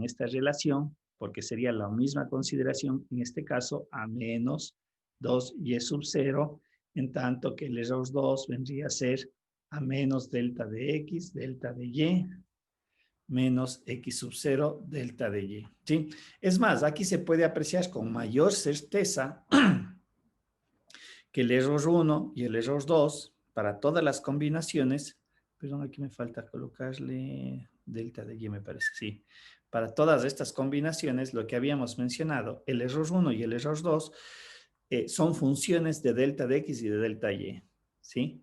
esta relación, porque sería la misma consideración, en este caso, a menos 2y sub 0, en tanto que el error 2 vendría a ser a menos delta de x, delta de y, menos x sub 0, delta de y. ¿Sí? Es más, aquí se puede apreciar con mayor certeza que el error 1 y el error 2, para todas las combinaciones, perdón, aquí me falta colocarle delta de y, me parece, sí. Para todas estas combinaciones, lo que habíamos mencionado, el error 1 y el error 2 son funciones de delta de x y de delta y, ¿sí?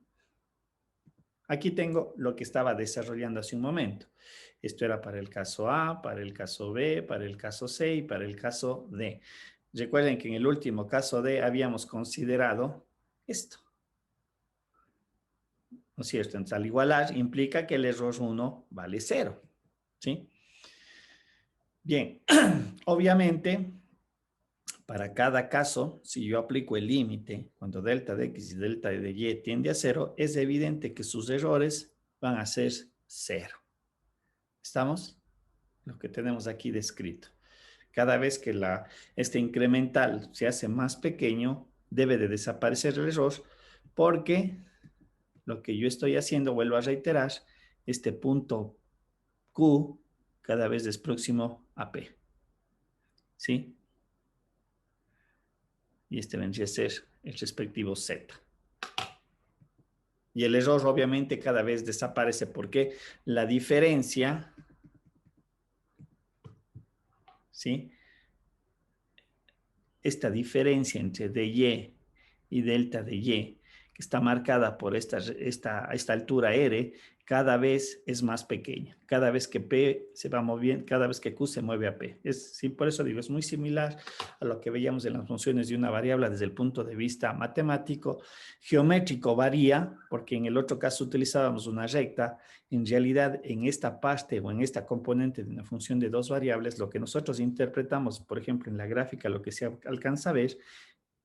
Aquí tengo lo que estaba desarrollando hace un momento. Esto era para el caso A, para el caso B, para el caso C y para el caso D. Recuerden que en el último caso D habíamos considerado esto. ¿No es cierto? Entonces, al igualar implica que el error 1 vale 0. ¿Sí? Bien, obviamente, para cada caso, si yo aplico el límite, cuando delta de x y delta de y tiende a 0, es evidente que sus errores van a ser 0. ¿Estamos? Lo que tenemos aquí descrito. Cada vez que este incremental se hace más pequeño, debe de desaparecer el error, porque lo que yo estoy haciendo, vuelvo a reiterar, este punto Q cada vez es próximo a P. ¿Sí? Y este vendría a ser el respectivo Z. Y el error obviamente cada vez desaparece porque la diferencia, ¿sí? Esta diferencia entre dy y delta de y, que está marcada por esta altura r, cada vez es más pequeña. Cada vez que P se va moviendo, cada vez que Q se mueve a P. Sí, por eso digo, es muy similar a lo que veíamos en las funciones de una variable desde el punto de vista matemático. Geométrico varía, porque en el otro caso utilizábamos una recta. En realidad, en esta parte o en esta componente de una función de dos variables, lo que nosotros interpretamos, por ejemplo, en la gráfica, lo que se alcanza a ver,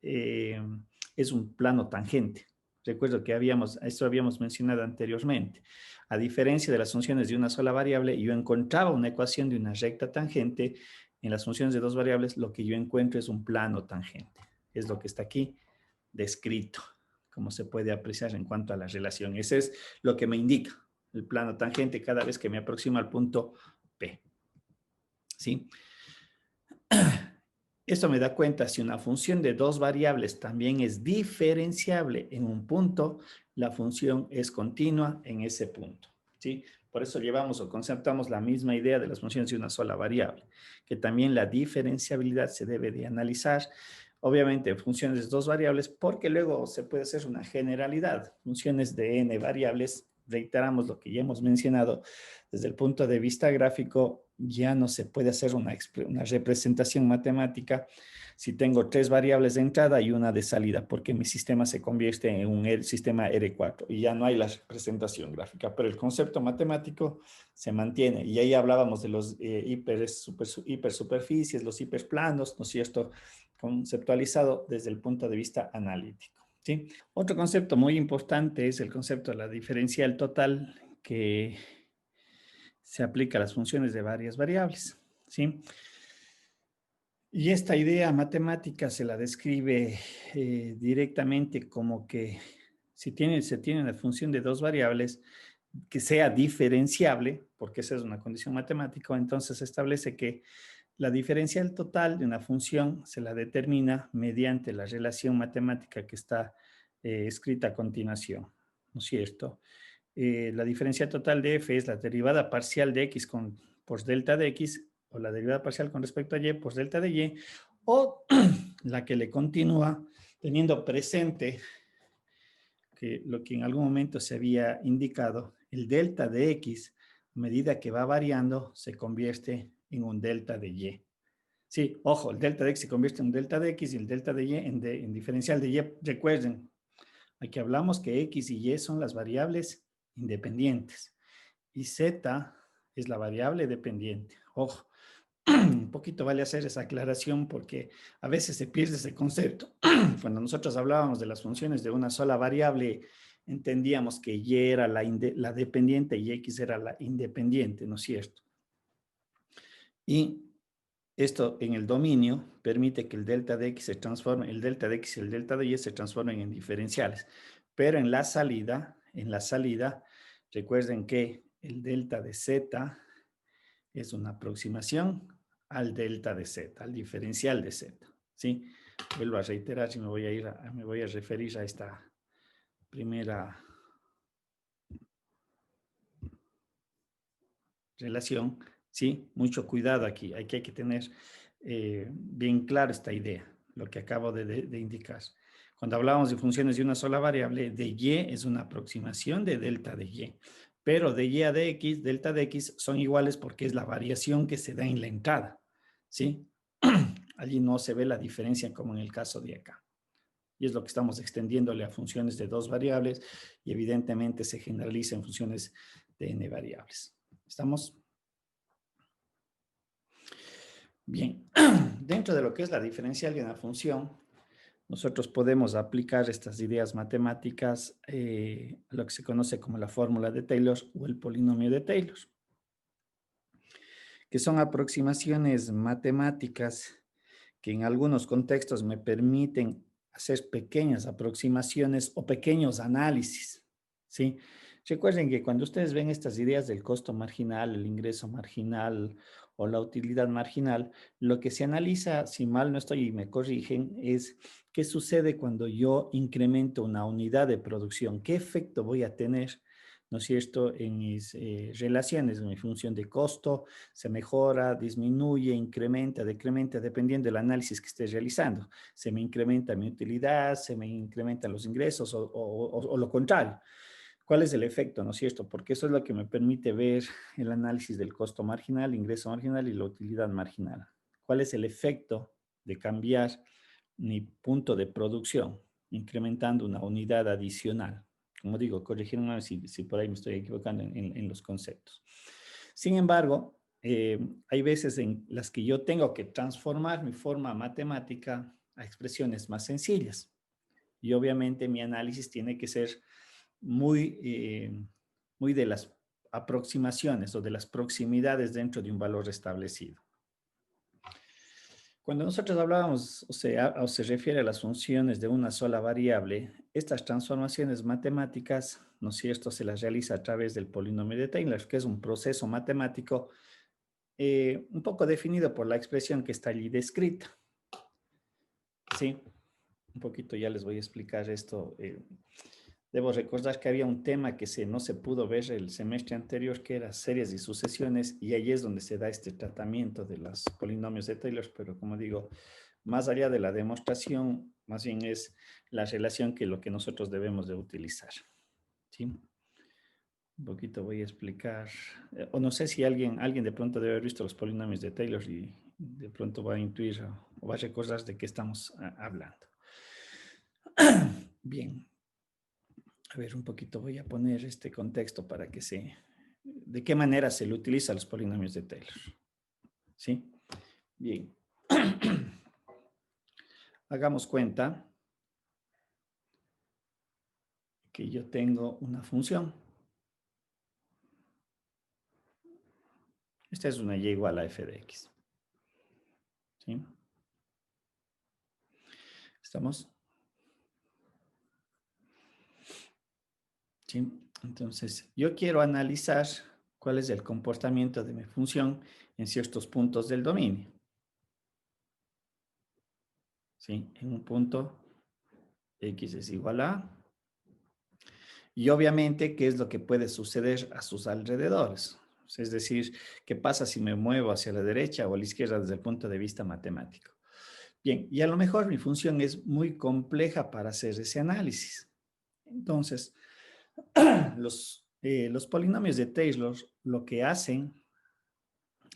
es un plano tangente. Recuerdo que esto habíamos mencionado anteriormente. A diferencia de las funciones de una sola variable, yo encontraba una ecuación de una recta tangente. En las funciones de dos variables, lo que yo encuentro es un plano tangente. Es lo que está aquí descrito, como se puede apreciar en cuanto a la relación. Ese es lo que me indica el plano tangente cada vez que me aproximo al punto P. ¿Sí? Esto me da cuenta, si una función de dos variables también es diferenciable en un punto, la función es continua en ese punto. ¿Sí? Por eso llevamos o conceptamos la misma idea de las funciones de una sola variable, que también la diferenciabilidad se debe de analizar, obviamente funciones de dos variables, porque luego se puede hacer una generalidad, funciones de n variables. Reiteramos lo que ya hemos mencionado, desde el punto de vista gráfico, ya no se puede hacer una representación matemática si tengo tres variables de entrada y una de salida, porque mi sistema se convierte en un sistema R4 y ya no hay la representación gráfica, pero el concepto matemático se mantiene. Y ahí hablábamos de los hipersuperficies, los hiperplanos, ¿no es cierto?, conceptualizado desde el punto de vista analítico. ¿Sí? Otro concepto muy importante es el concepto de la diferencial total, que se aplica a las funciones de varias variables. ¿Sí? Y esta idea matemática se la describe directamente como que si se tiene una función de dos variables que sea diferenciable, porque esa es una condición matemática, entonces se establece que la diferencial total de una función se la determina mediante la relación matemática que está escrita a continuación, ¿no es cierto? La diferencial total de f es la derivada parcial de x por delta de x, o la derivada parcial con respecto a y por delta de y, o la que le continúa teniendo presente que lo que en algún momento se había indicado, el delta de x, a medida que va variando, se convierte en un delta de y. Sí, ojo, el delta de x se convierte en un delta de x y el delta de y en diferencial de y. Recuerden, aquí hablamos que x y y son las variables independientes y z es la variable dependiente. Ojo, un poquito vale hacer esa aclaración porque a veces se pierde ese concepto. Cuando nosotros hablábamos de las funciones de una sola variable entendíamos que Y era la dependiente y X era la independiente, ¿no es cierto? Y esto en el dominio permite que el delta de X se transforme, el delta de X y el delta de Y se transformen en diferenciales. Pero en la salida, recuerden que el delta de Z es una aproximación al delta de Z, al diferencial de Z, ¿sí? Vuelvo a reiterar y me voy a referir a esta primera relación, ¿sí? Mucho cuidado aquí, hay que tener bien claro esta idea, lo que acabo de indicar. Cuando hablamos de funciones de una sola variable, de Y es una aproximación de delta de Y, pero de Y a dx, delta de X son iguales porque es la variación que se da en la entrada, ¿sí? Allí no se ve la diferencia como en el caso de acá. Y es lo que estamos extendiéndole a funciones de dos variables y evidentemente se generaliza en funciones de n variables. ¿Estamos? Bien, dentro de lo que es la diferencial de una función, nosotros podemos aplicar estas ideas matemáticas a lo que se conoce como la fórmula de Taylor o el polinomio de Taylor, que son aproximaciones matemáticas que en algunos contextos me permiten hacer pequeñas aproximaciones o pequeños análisis, ¿sí? Recuerden que cuando ustedes ven estas ideas del costo marginal, el ingreso marginal o la utilidad marginal, lo que se analiza, si mal no estoy y me corrigen, es qué sucede cuando yo incremento una unidad de producción, qué efecto voy a tener, ¿no es cierto?, en mis relaciones, en mi función de costo, se mejora, disminuye, incrementa, decrementa, dependiendo del análisis que esté realizando. Se me incrementa mi utilidad, se me incrementan los ingresos o lo contrario. ¿Cuál es el efecto, no es cierto? Porque eso es lo que me permite ver el análisis del costo marginal, ingreso marginal y la utilidad marginal. ¿Cuál es el efecto de cambiar mi punto de producción, incrementando una unidad adicional? Como digo, corrígeme si por ahí me estoy equivocando en los conceptos. Sin embargo, hay veces en las que yo tengo que transformar mi forma matemática a expresiones más sencillas. Y obviamente mi análisis tiene que ser muy de las aproximaciones o de las proximidades dentro de un valor establecido. Cuando nosotros hablábamos o se refiere a las funciones de una sola variable, estas transformaciones matemáticas, ¿no es cierto?, se las realiza a través del polinomio de Taylor, que es un proceso matemático un poco definido por la expresión que está allí descrita. Sí, un poquito ya les voy a explicar esto. Debo recordar que había un tema que no se pudo ver el semestre anterior, que era series y sucesiones, y ahí es donde se da este tratamiento de los polinomios de Taylor, pero como digo, más allá de la demostración, más bien es la relación que lo que nosotros debemos de utilizar. ¿Sí? Un poquito voy a explicar, o no sé si alguien de pronto debe haber visto los polinomios de Taylor y de pronto va a intuir o va a recordar de qué estamos hablando. Bien. A ver, un poquito voy a poner este contexto para que de qué manera se le utiliza los polinomios de Taylor. ¿Sí? Bien. Hagamos cuenta que yo tengo una función. Esta es una y igual a f de x. ¿Sí? ¿Estamos? ¿Sí? Entonces, yo quiero analizar cuál es el comportamiento de mi función en ciertos puntos del dominio. ¿Sí? En un punto, x es igual a... Y obviamente, ¿qué es lo que puede suceder a sus alrededores? Es decir, ¿qué pasa si me muevo hacia la derecha o a la izquierda desde el punto de vista matemático? Bien, y a lo mejor mi función es muy compleja para hacer ese análisis. Entonces, los polinomios de Taylor lo que hacen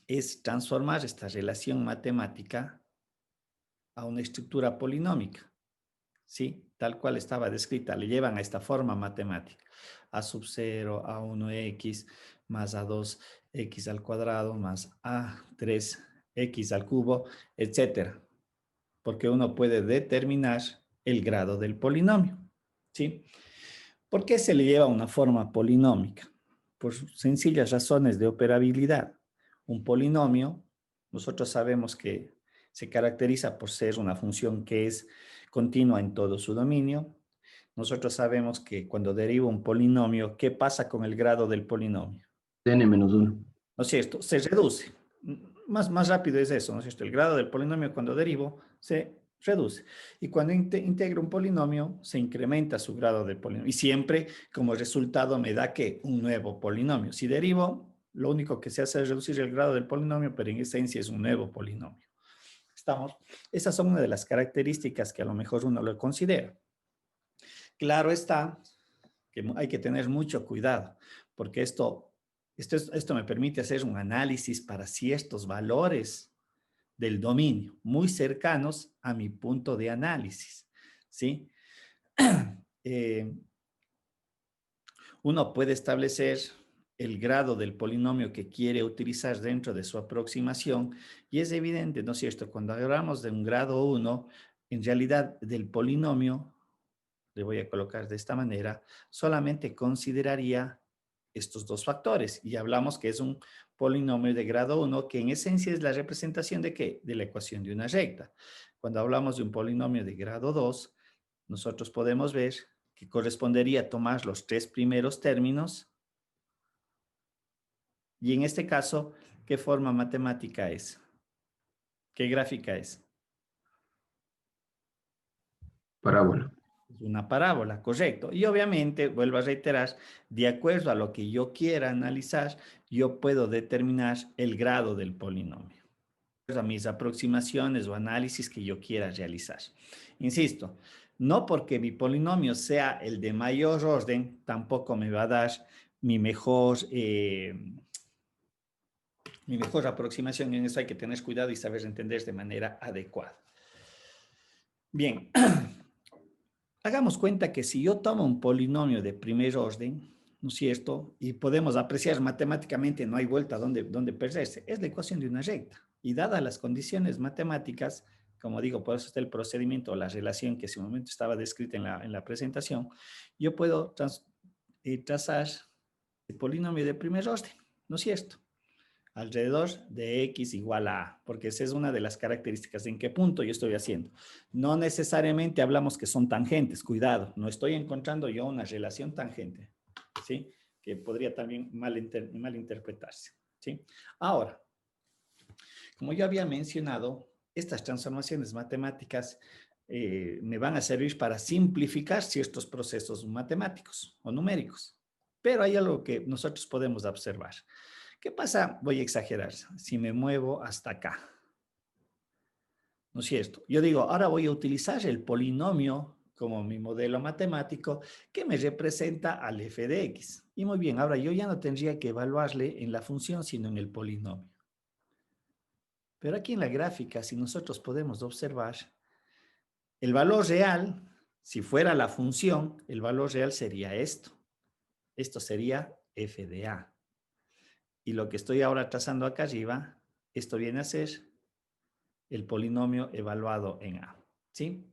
es transformar esta relación matemática a una estructura polinómica, ¿sí? Tal cual estaba descrita, le llevan a esta forma matemática. A sub 0, A1x, más A2x al cuadrado, más A3x al cubo, etcétera. Porque uno puede determinar el grado del polinomio, ¿sí? ¿Por qué se le lleva una forma polinómica? Por sencillas razones de operabilidad. Un polinomio, nosotros sabemos que se caracteriza por ser una función que es continua en todo su dominio. Nosotros sabemos que cuando derivo un polinomio, ¿qué pasa con el grado del polinomio? N-1. ¿No es cierto? Se reduce. Más rápido es eso, ¿no es cierto? El grado del polinomio cuando derivo se reduce. Y cuando integro un polinomio, se incrementa su grado de polinomio. Y siempre como resultado me da que un nuevo polinomio. Si derivo, lo único que se hace es reducir el grado del polinomio, pero en esencia es un nuevo polinomio. ¿Estamos? Esas son una de las características que a lo mejor uno lo considera. Claro está que hay que tener mucho cuidado, porque esto me permite hacer un análisis para ciertos valores del dominio, muy cercanos a mi punto de análisis, ¿sí? Eh, Uno puede establecer el grado del polinomio que quiere utilizar dentro de su aproximación y es evidente, ¿no es cierto? Cuando hablamos de un grado 1, en realidad del polinomio, le voy a colocar de esta manera, solamente consideraría estos dos factores y hablamos que es un polinomio de grado 1 que en esencia es la representación de ¿qué? De la ecuación de una recta. Cuando hablamos de un polinomio de grado 2, nosotros podemos ver que correspondería tomar los tres primeros términos y en este caso, ¿qué forma matemática es? ¿Qué gráfica es? Parábola. Una parábola, correcto. Y obviamente, vuelvo a reiterar, de acuerdo a lo que yo quiera analizar, yo puedo determinar el grado del polinomio, a mis aproximaciones o análisis que yo quiera realizar. Insisto, no porque mi polinomio sea el de mayor orden, tampoco me va a dar mi mejor, mi mejor aproximación. En eso hay que tener cuidado y saber entender de manera adecuada. Bien. Hagamos cuenta que si yo tomo un polinomio de primer orden, ¿no es cierto? Y podemos apreciar matemáticamente, no hay vuelta donde perderse, es la ecuación de una recta. Y dadas las condiciones matemáticas, como digo, por eso está el procedimiento o la relación que en ese momento estaba descrita en la presentación, yo puedo trazar el polinomio de primer orden, ¿no es cierto? Alrededor de x igual a a, porque esa es una de las características. ¿En qué punto yo estoy haciendo? No necesariamente hablamos que son tangentes, cuidado, no estoy encontrando yo una relación tangente, ¿sí? Que podría también malinterpretarse, ¿sí? Ahora, como yo había mencionado, estas transformaciones matemáticas me van a servir para simplificar ciertos procesos matemáticos o numéricos, pero hay algo que nosotros podemos observar. ¿Qué pasa? Voy a exagerar. Si me muevo hasta acá. ¿No es cierto? Yo digo, ahora voy a utilizar el polinomio como mi modelo matemático que me representa al f de x. Y muy bien, ahora yo ya no tendría que evaluarle en la función, sino en el polinomio. Pero aquí en la gráfica, si nosotros podemos observar, el valor real, si fuera la función, el valor real sería esto. Esto sería f de a. Y lo que estoy ahora trazando acá arriba, esto viene a ser el polinomio evaluado en A, ¿sí?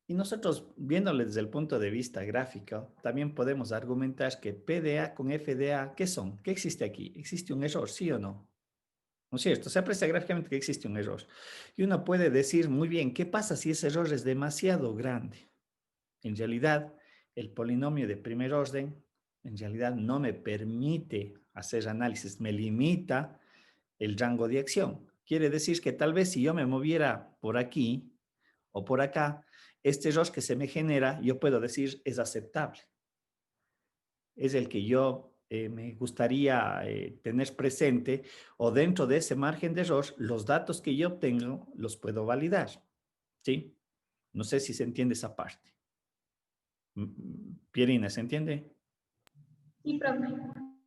Y nosotros, viéndole desde el punto de vista gráfico, también podemos argumentar que P de A con F de A, ¿qué son? ¿Qué existe aquí? ¿Existe un error, sí o no? ¿No es cierto? Se aprecia gráficamente que existe un error. Y uno puede decir, muy bien, ¿qué pasa si ese error es demasiado grande? En realidad, el polinomio de primer orden, en realidad no me permite hacer análisis, me limita el rango de acción. Quiere decir que tal vez si yo me moviera por aquí o por acá, este error que se me genera, yo puedo decir es aceptable. Es el que yo me gustaría tener presente o dentro de ese margen de error, los datos que yo obtengo los puedo validar. ¿Sí? No sé si se entiende esa parte. Pierina, ¿se entiende? Sí, profe.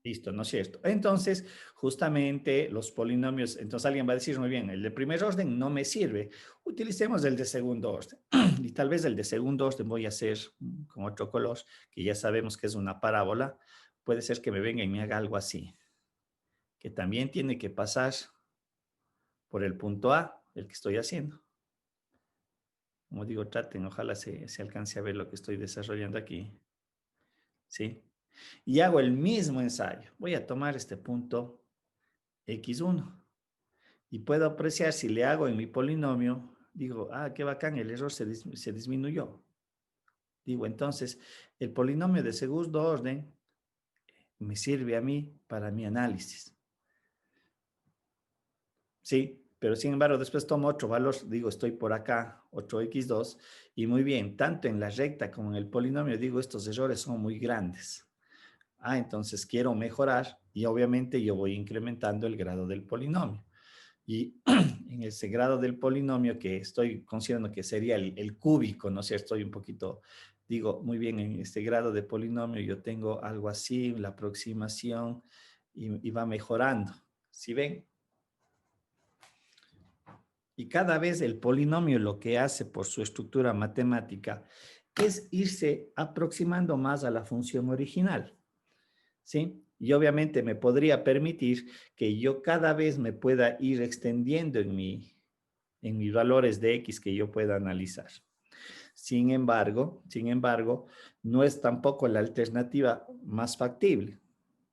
Listo, ¿no es cierto? Entonces, justamente los polinomios, entonces alguien va a decir, muy bien, el de primer orden no me sirve, utilicemos el de segundo orden. Y tal vez el de segundo orden voy a hacer con otro color, que ya sabemos que es una parábola, puede ser que me venga y me haga algo así, que también tiene que pasar por el punto A, el que estoy haciendo. Como digo, traten, ojalá se alcance a ver lo que estoy desarrollando aquí. ¿sí? Y hago el mismo ensayo. Voy a tomar este punto x1 y puedo apreciar si le hago en mi polinomio, digo, ah, qué bacán, el error se disminuyó. Digo, entonces, el polinomio de segundo orden me sirve a mí para mi análisis. Sí, pero sin embargo, después tomo otro valor, digo, estoy por acá, otro x2, y muy bien, tanto en la recta como en el polinomio, digo, estos errores son muy grandes. Ah, entonces quiero mejorar y obviamente yo voy incrementando el grado del polinomio. Y en ese grado del polinomio que estoy considerando que sería el cúbico, ¿no es cierto? Estoy un poquito, digo, muy bien, en este grado de polinomio yo tengo algo así, la aproximación, y va mejorando. ¿Sí ven? Y cada vez el polinomio lo que hace por su estructura matemática es irse aproximando más a la función original, ¿sí? Y obviamente me podría permitir que yo cada vez me pueda ir extendiendo en mis valores de X que yo pueda analizar. Sin embargo, no es tampoco la alternativa más factible,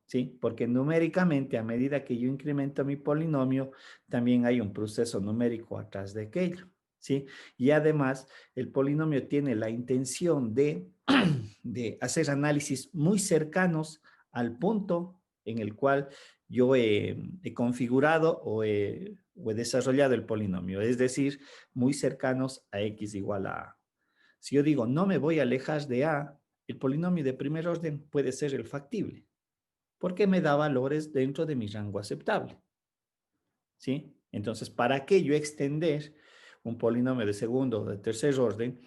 ¿sí? Porque numéricamente, a medida que yo incremento mi polinomio, también hay un proceso numérico atrás de aquello, ¿sí? Y además, el polinomio tiene la intención de hacer análisis muy cercanos al punto en el cual yo he configurado o he desarrollado el polinomio, es decir, muy cercanos a x igual a a. Si yo digo, no me voy a alejar de a, el polinomio de primer orden puede ser el factible, porque me da valores dentro de mi rango aceptable, ¿sí? Entonces, ¿para qué yo extender un polinomio de segundo o de tercer orden?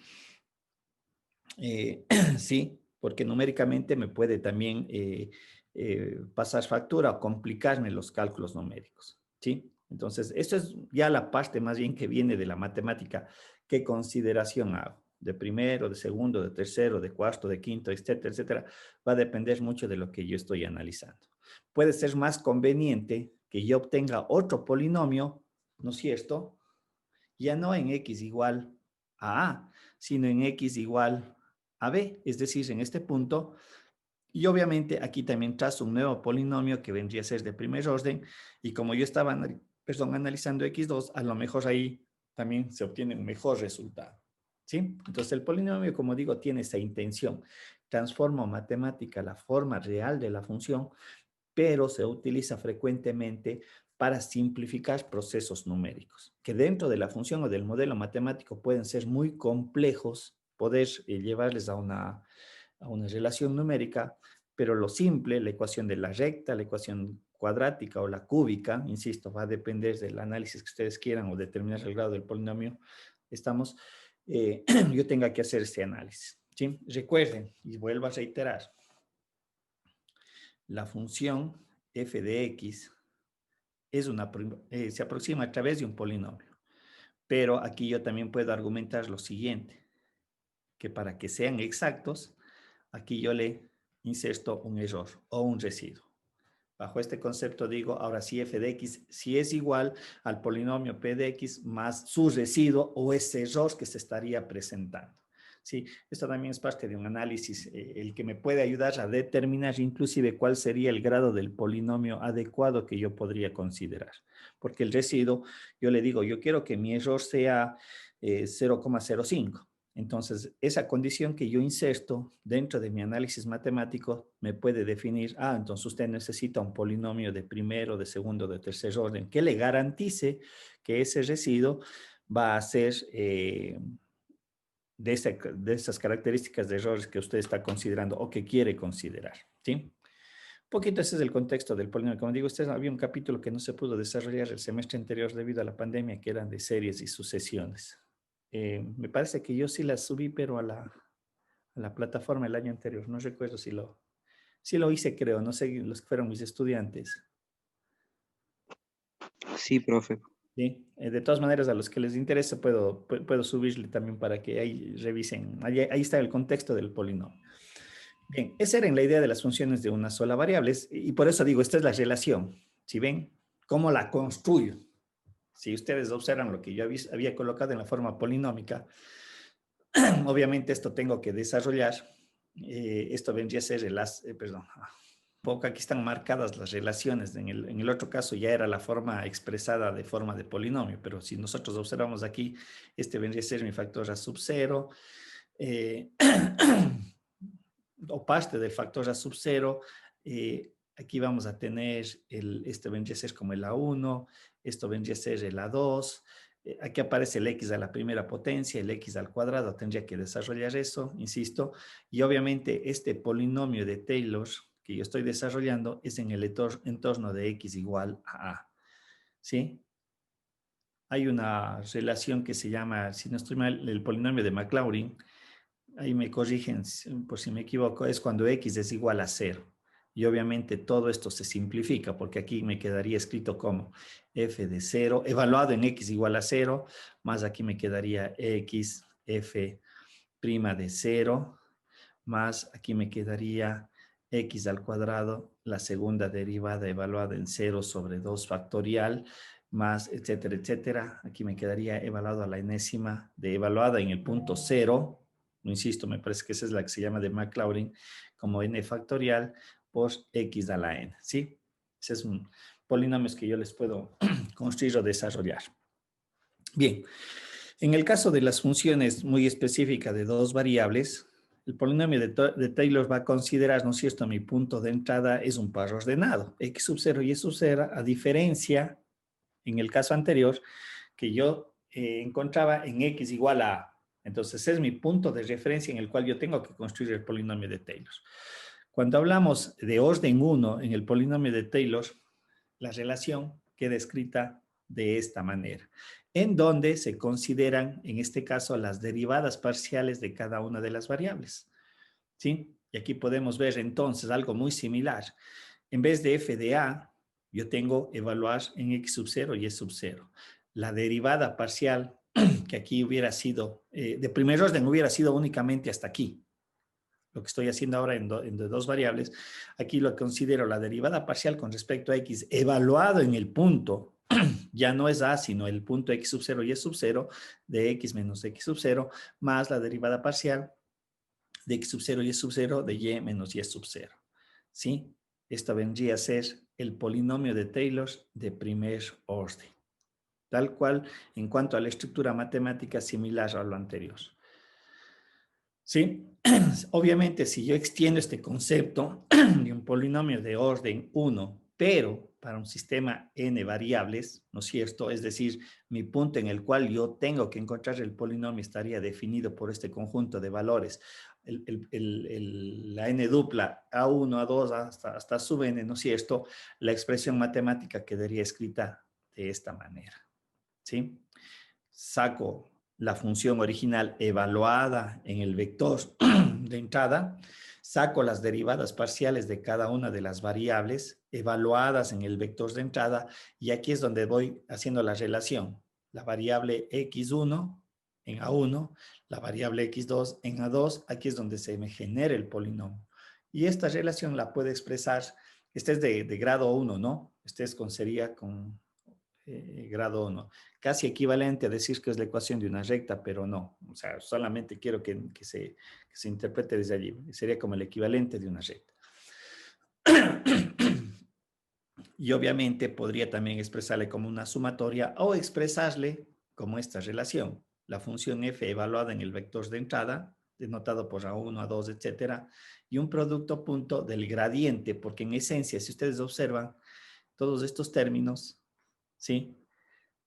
Sí, porque numéricamente me puede también pasar factura o complicarme los cálculos numéricos, ¿sí? Entonces, esto es ya la parte más bien que viene de la matemática. ¿Qué consideración hago? De primero, de segundo, de tercero, de cuarto, de quinto, etcétera, etcétera. Va a depender mucho de lo que yo estoy analizando. Puede ser más conveniente que yo obtenga otro polinomio, ¿no es cierto? Ya no en x igual a, sino en x igual a b, es decir, en este punto. Y obviamente aquí también trazo un nuevo polinomio que vendría a ser de primer orden, y como yo estaba analizando x2, a lo mejor ahí también se obtiene un mejor resultado, ¿sí? Entonces el polinomio, como digo, tiene esa intención. Transforma matemática la forma real de la función, pero se utiliza frecuentemente para simplificar procesos numéricos, que dentro de la función o del modelo matemático pueden ser muy complejos, poder llevarles a una relación numérica, pero lo simple, la ecuación de la recta, la ecuación cuadrática o la cúbica, insisto, va a depender del análisis que ustedes quieran o determinar el grado del polinomio, yo tenga que hacer este análisis, ¿sí? Recuerden, y vuelvo a reiterar, la función f de x se aproxima a través de un polinomio. Pero aquí yo también puedo argumentar lo siguiente, que para que sean exactos, aquí yo le inserto un error o un residuo. Bajo este concepto digo, ahora si f de x si es igual al polinomio p de x más su residuo o ese error que se estaría presentando. Sí, esto también es parte de un análisis, el que me puede ayudar a determinar inclusive cuál sería el grado del polinomio adecuado que yo podría considerar. Porque el residuo, yo le digo, yo quiero que mi error sea 0,05. Entonces, esa condición que yo inserto dentro de mi análisis matemático me puede definir, entonces usted necesita un polinomio de primero, de segundo, de tercer orden, que le garantice que ese residuo va a ser de esas características de errores que usted está considerando o que quiere considerar, ¿sí? Un poquito ese es el contexto del polinomio. Como digo, había un capítulo que no se pudo desarrollar el semestre anterior debido a la pandemia, que eran de series y sucesiones. Me parece que yo sí la subí, pero a la plataforma el año anterior. No recuerdo si lo hice, creo. No sé los que fueron mis estudiantes. Sí, profe. ¿Sí? De todas maneras, a los que les interese, puedo subirle también para que ahí revisen. Ahí está el contexto del polinomio. Bien, esa era la idea de las funciones de una sola variable. Y por eso digo, esta es la relación. Si ven, ¿cómo la construyo? Si ustedes observan lo que yo había colocado en la forma polinómica, obviamente esto tengo que desarrollar Esto vendría a ser perdón, poco aquí están marcadas las relaciones. En el otro caso ya era la forma expresada de forma de polinomio, pero si nosotros observamos aquí, este vendría a ser mi factor a sub 0, o parte del factor a sub 0. Aquí vamos a tener, este vendría a ser como el A1, esto vendría a ser el A2. Aquí aparece el X a la primera potencia, el X al cuadrado, tendría que desarrollar eso, insisto. Y obviamente este polinomio de Taylor que yo estoy desarrollando es en el entorno de X igual a A. ¿Sí? Hay una relación que se llama, si no estoy mal, el polinomio de Maclaurin. Ahí me corrigen por si me equivoco, es cuando X es igual a 0. Y obviamente todo esto se simplifica porque aquí me quedaría escrito como f de 0, evaluado en X igual a 0, más aquí me quedaría X, f' de 0, más aquí me quedaría X al cuadrado, la segunda derivada evaluada en 0 sobre 2 factorial, más etcétera, etcétera. Aquí me quedaría evaluado a la enésima de evaluada en el punto 0, no insisto, me parece que esa es la que se llama de Maclaurin, como n factorial por x a la n, ¿sí? Ese es un polinomio que yo les puedo construir o desarrollar. Bien, en el caso de las funciones muy específicas de dos variables, el polinomio de Taylor va a considerar, ¿no es cierto?, mi punto de entrada es un par ordenado, x sub 0 y y sub 0, a diferencia, en el caso anterior, que yo encontraba en x igual a a. Entonces, es mi punto de referencia en el cual yo tengo que construir el polinomio de Taylor. Cuando hablamos de orden 1 en el polinomio de Taylor, la relación queda escrita de esta manera, en donde se consideran, en este caso, las derivadas parciales de cada una de las variables. ¿Sí? Y aquí podemos ver entonces algo muy similar. En vez de f de a, yo tengo evaluar en x sub 0 y y sub 0. La derivada parcial, que aquí hubiera sido, de primer orden hubiera sido únicamente hasta aquí. Lo que estoy haciendo ahora en dos variables, aquí lo considero la derivada parcial con respecto a x evaluado en el punto, ya no es a, sino el punto x sub 0 y y sub 0 de x menos x sub 0, más la derivada parcial de x sub 0 y sub 0 de y menos y sub 0. ¿Sí? Esto vendría a ser el polinomio de Taylor de primer orden, tal cual en cuanto a la estructura matemática similar a lo anterior. ¿Sí? Obviamente, si yo extiendo este concepto de un polinomio de orden 1, pero para un sistema n variables, ¿no es cierto? Es decir, mi punto en el cual yo tengo que encontrar el polinomio estaría definido por este conjunto de valores. La n dupla A1, A2, hasta sub n, ¿no es cierto? La expresión matemática quedaría escrita de esta manera, ¿sí? Saco la función original evaluada en el vector de entrada, saco las derivadas parciales de cada una de las variables evaluadas en el vector de entrada y aquí es donde voy haciendo la relación. La variable x1 en A1, la variable x2 en A2, aquí es donde se me genera el polinomio. Y esta relación la puede expresar, este es de grado 1, ¿no? Sería con grado 1. Casi equivalente a decir que es la ecuación de una recta, pero no. O sea, solamente quiero que se interprete desde allí. Sería como el equivalente de una recta. Y obviamente podría también expresarle como una sumatoria o expresarle como esta relación. La función f evaluada en el vector de entrada, denotado por A1, A2, etcétera, y un producto punto del gradiente, porque en esencia, si ustedes observan, todos estos términos, ¿sí?,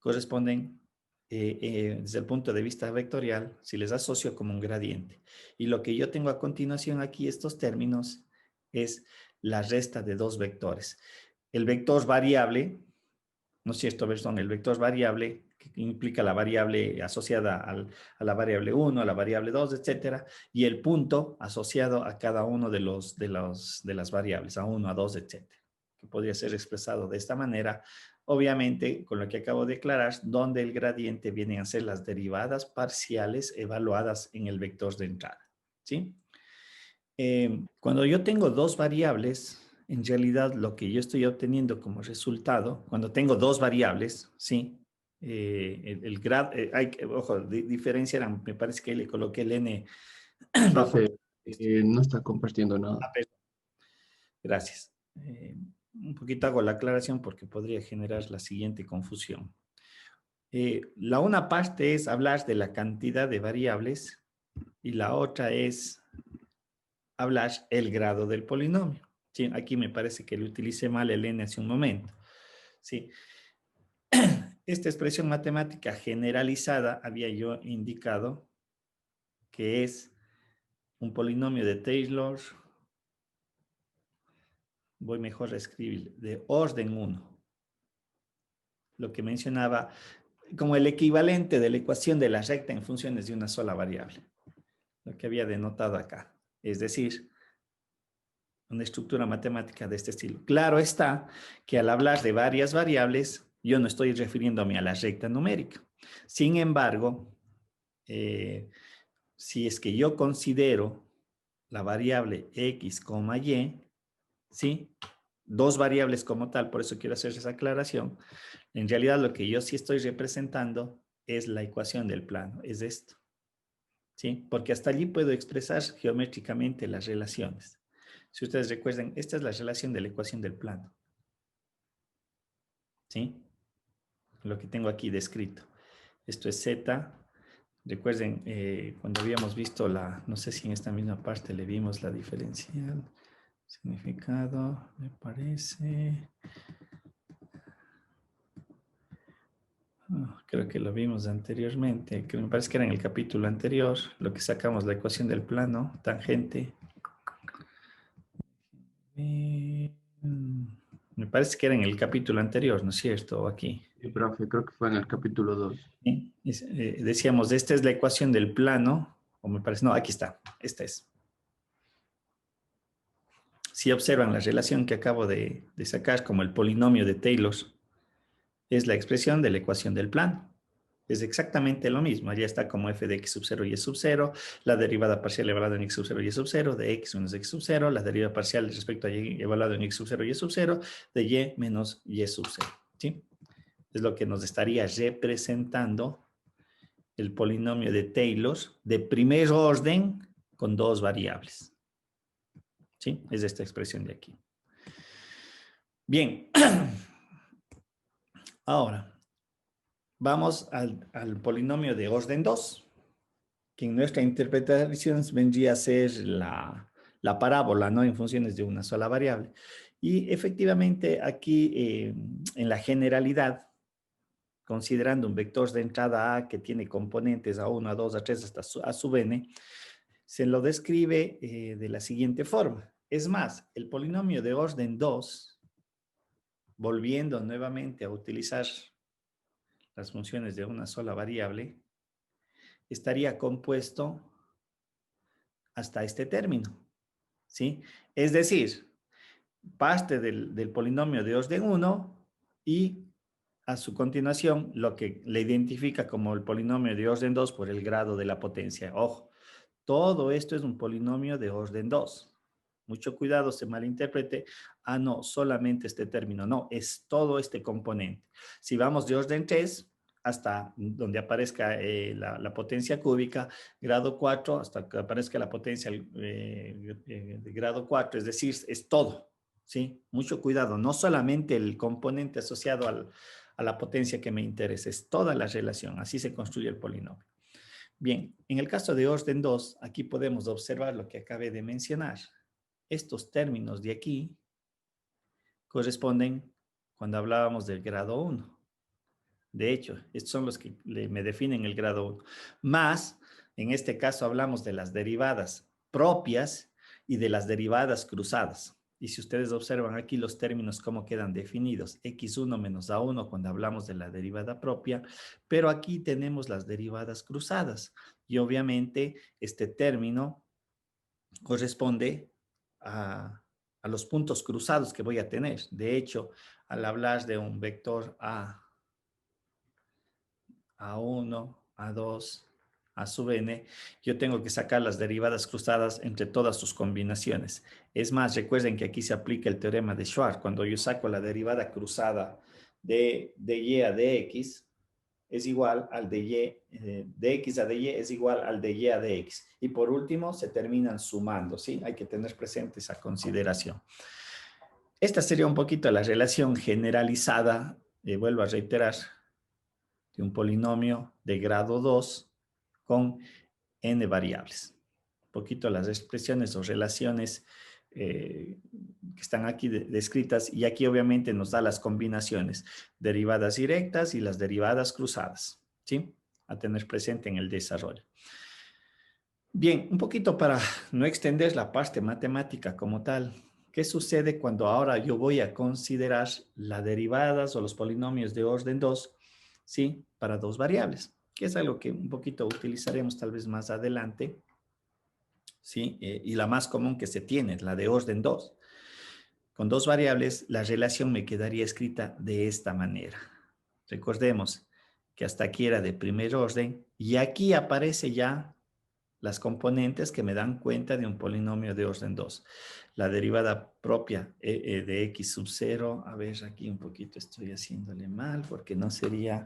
corresponden desde el punto de vista vectorial, si les asocio como un gradiente. Y lo que yo tengo a continuación aquí, estos términos, es la resta de dos vectores. El vector variable, ¿no es cierto? El vector variable, que implica la variable asociada a la variable 1, a la variable 2, etcétera, y el punto asociado a cada uno de las variables, a 1, a 2, etcétera, que podría ser expresado de esta manera. Obviamente, con lo que acabo de declarar, donde el gradiente viene a ser las derivadas parciales evaluadas en el vector de entrada, ¿sí? Cuando yo tengo dos variables, en realidad lo que yo estoy obteniendo como resultado, cuando tengo dos variables, ¿sí? El grado, ojo, diferenciarán, me parece que le coloqué el n bajo Profe, No está compartiendo nada. Perdón. Gracias. Un poquito hago la aclaración porque podría generar la siguiente confusión. La una parte es hablar de la cantidad de variables y la otra es hablar el grado del polinomio. Sí, aquí me parece que le utilicé mal el n hace un momento. Sí. Esta expresión matemática generalizada había yo indicado que es un polinomio de Taylor, voy mejor a escribir, de orden 1. Lo que mencionaba como el equivalente de la ecuación de la recta en funciones de una sola variable. Lo que había denotado acá. Es decir, una estructura matemática de este estilo. Claro está que al hablar de varias variables, yo no estoy refiriéndome a la recta numérica. Sin embargo, si es que yo considero la variable x, y, ¿sí? Dos variables como tal, por eso quiero hacer esa aclaración. En realidad lo que yo sí estoy representando es la ecuación del plano, es esto. ¿Sí? Porque hasta allí puedo expresar geométricamente las relaciones. Si ustedes recuerdan, esta es la relación de la ecuación del plano. ¿Sí? Lo que tengo aquí descrito. Esto es z. Recuerden, cuando habíamos visto no sé si en esta misma parte le vimos la diferencial. Significado, me parece. Creo que lo vimos anteriormente. Me parece que era en el capítulo anterior, lo que sacamos la ecuación del plano, tangente. Me parece que era en el capítulo anterior, ¿no es cierto? O aquí. Sí, profe, creo que fue en el capítulo 2. ¿Sí? Decíamos, esta es la ecuación del plano, o me parece, no, aquí está, esta es. Si observan la relación que acabo de sacar como el polinomio de Taylor, es la expresión de la ecuación del plano. Es exactamente lo mismo. Allá está como f de x sub 0 y s sub 0, la derivada parcial evaluada en x sub 0 y s sub 0, de x menos x sub 0, la derivada parcial respecto a y evaluada en x sub 0 y s sub 0, de y menos y sub 0. ¿Sí? Es lo que nos estaría representando el polinomio de Taylor de primer orden con dos variables. ¿Sí? Es esta expresión de aquí. Bien. Ahora, vamos al polinomio de orden 2, que en nuestra interpretación vendría a ser la parábola, ¿no? En funciones de una sola variable. Y efectivamente aquí, en la generalidad, considerando un vector de entrada A que tiene componentes A1, A2, A3 hasta A sub n, se lo describe de la siguiente forma. Es más, el polinomio de orden 2, volviendo nuevamente a utilizar las funciones de una sola variable, estaría compuesto hasta este término, ¿sí? Es decir, parte del polinomio de orden 1 y a su continuación lo que le identifica como el polinomio de orden 2 por el grado de la potencia. Ojo, todo esto es un polinomio de orden 2. Mucho cuidado, se malinterprete. Ah, no, solamente este término. No, es todo este componente. Si vamos de orden 3 hasta donde aparezca la potencia cúbica, grado 4, hasta que aparezca la potencia de grado 4, es decir, es todo. ¿Sí? Mucho cuidado, no solamente el componente asociado a la potencia que me interesa, es toda la relación. Así se construye el polinomio. Bien, en el caso de orden 2, aquí podemos observar lo que acabé de mencionar. Estos términos de aquí corresponden cuando hablábamos del grado 1. De hecho, estos son los que me definen el grado 1. Más, en este caso hablamos de las derivadas propias y de las derivadas cruzadas. Y si ustedes observan aquí los términos cómo quedan definidos, x1 menos a1 cuando hablamos de la derivada propia, pero aquí tenemos las derivadas cruzadas. Y obviamente este término corresponde a los puntos cruzados que voy a tener. De hecho, al hablar de un vector A1, A2, A sub n, yo tengo que sacar las derivadas cruzadas entre todas sus combinaciones. Es más, recuerden que aquí se aplica el teorema de Schwarz. Cuando yo saco la derivada cruzada de y a dx, es igual al de y, de x a de y es igual al de y a de x. Y por último, se terminan sumando, ¿sí? Hay que tener presente esa consideración. Esta sería un poquito la relación generalizada, vuelvo a reiterar, de un polinomio de grado 2 con n variables. Un poquito las expresiones o relaciones que están aquí descritas, y aquí obviamente nos da las combinaciones, derivadas directas y las derivadas cruzadas, ¿sí? A tener presente en el desarrollo. Bien, un poquito para no extender la parte matemática como tal. ¿Qué sucede cuando ahora yo voy a considerar las derivadas o los polinomios de orden 2, ¿sí? Para dos variables, que es algo que un poquito utilizaremos tal vez más adelante, ¿sí? Y la más común que se tiene, la de orden 2. Con dos variables, la relación me quedaría escrita de esta manera. Recordemos que hasta aquí era de primer orden y aquí aparece ya las componentes que me dan cuenta de un polinomio de orden 2. La derivada propia de x sub 0. A ver, aquí un poquito estoy haciéndole mal porque no sería...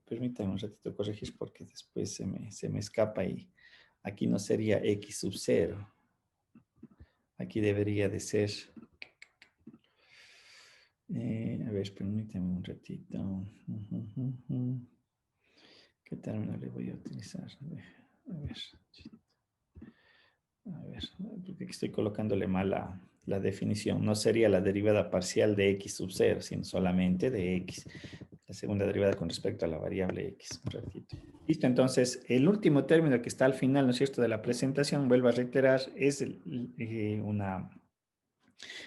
Permítanme un ratito corregir porque después se me escapa y aquí no sería x sub 0. Aquí debería de ser... a ver, permítanme un ratito. ¿Qué término le voy a utilizar? A ver, porque aquí estoy colocándole mal la definición. No sería la derivada parcial de x sub 0, sino solamente de x. La segunda derivada con respecto a la variable x. Un ratito. Listo, entonces, el último término que está al final, ¿no es cierto?, de la presentación, vuelvo a reiterar, es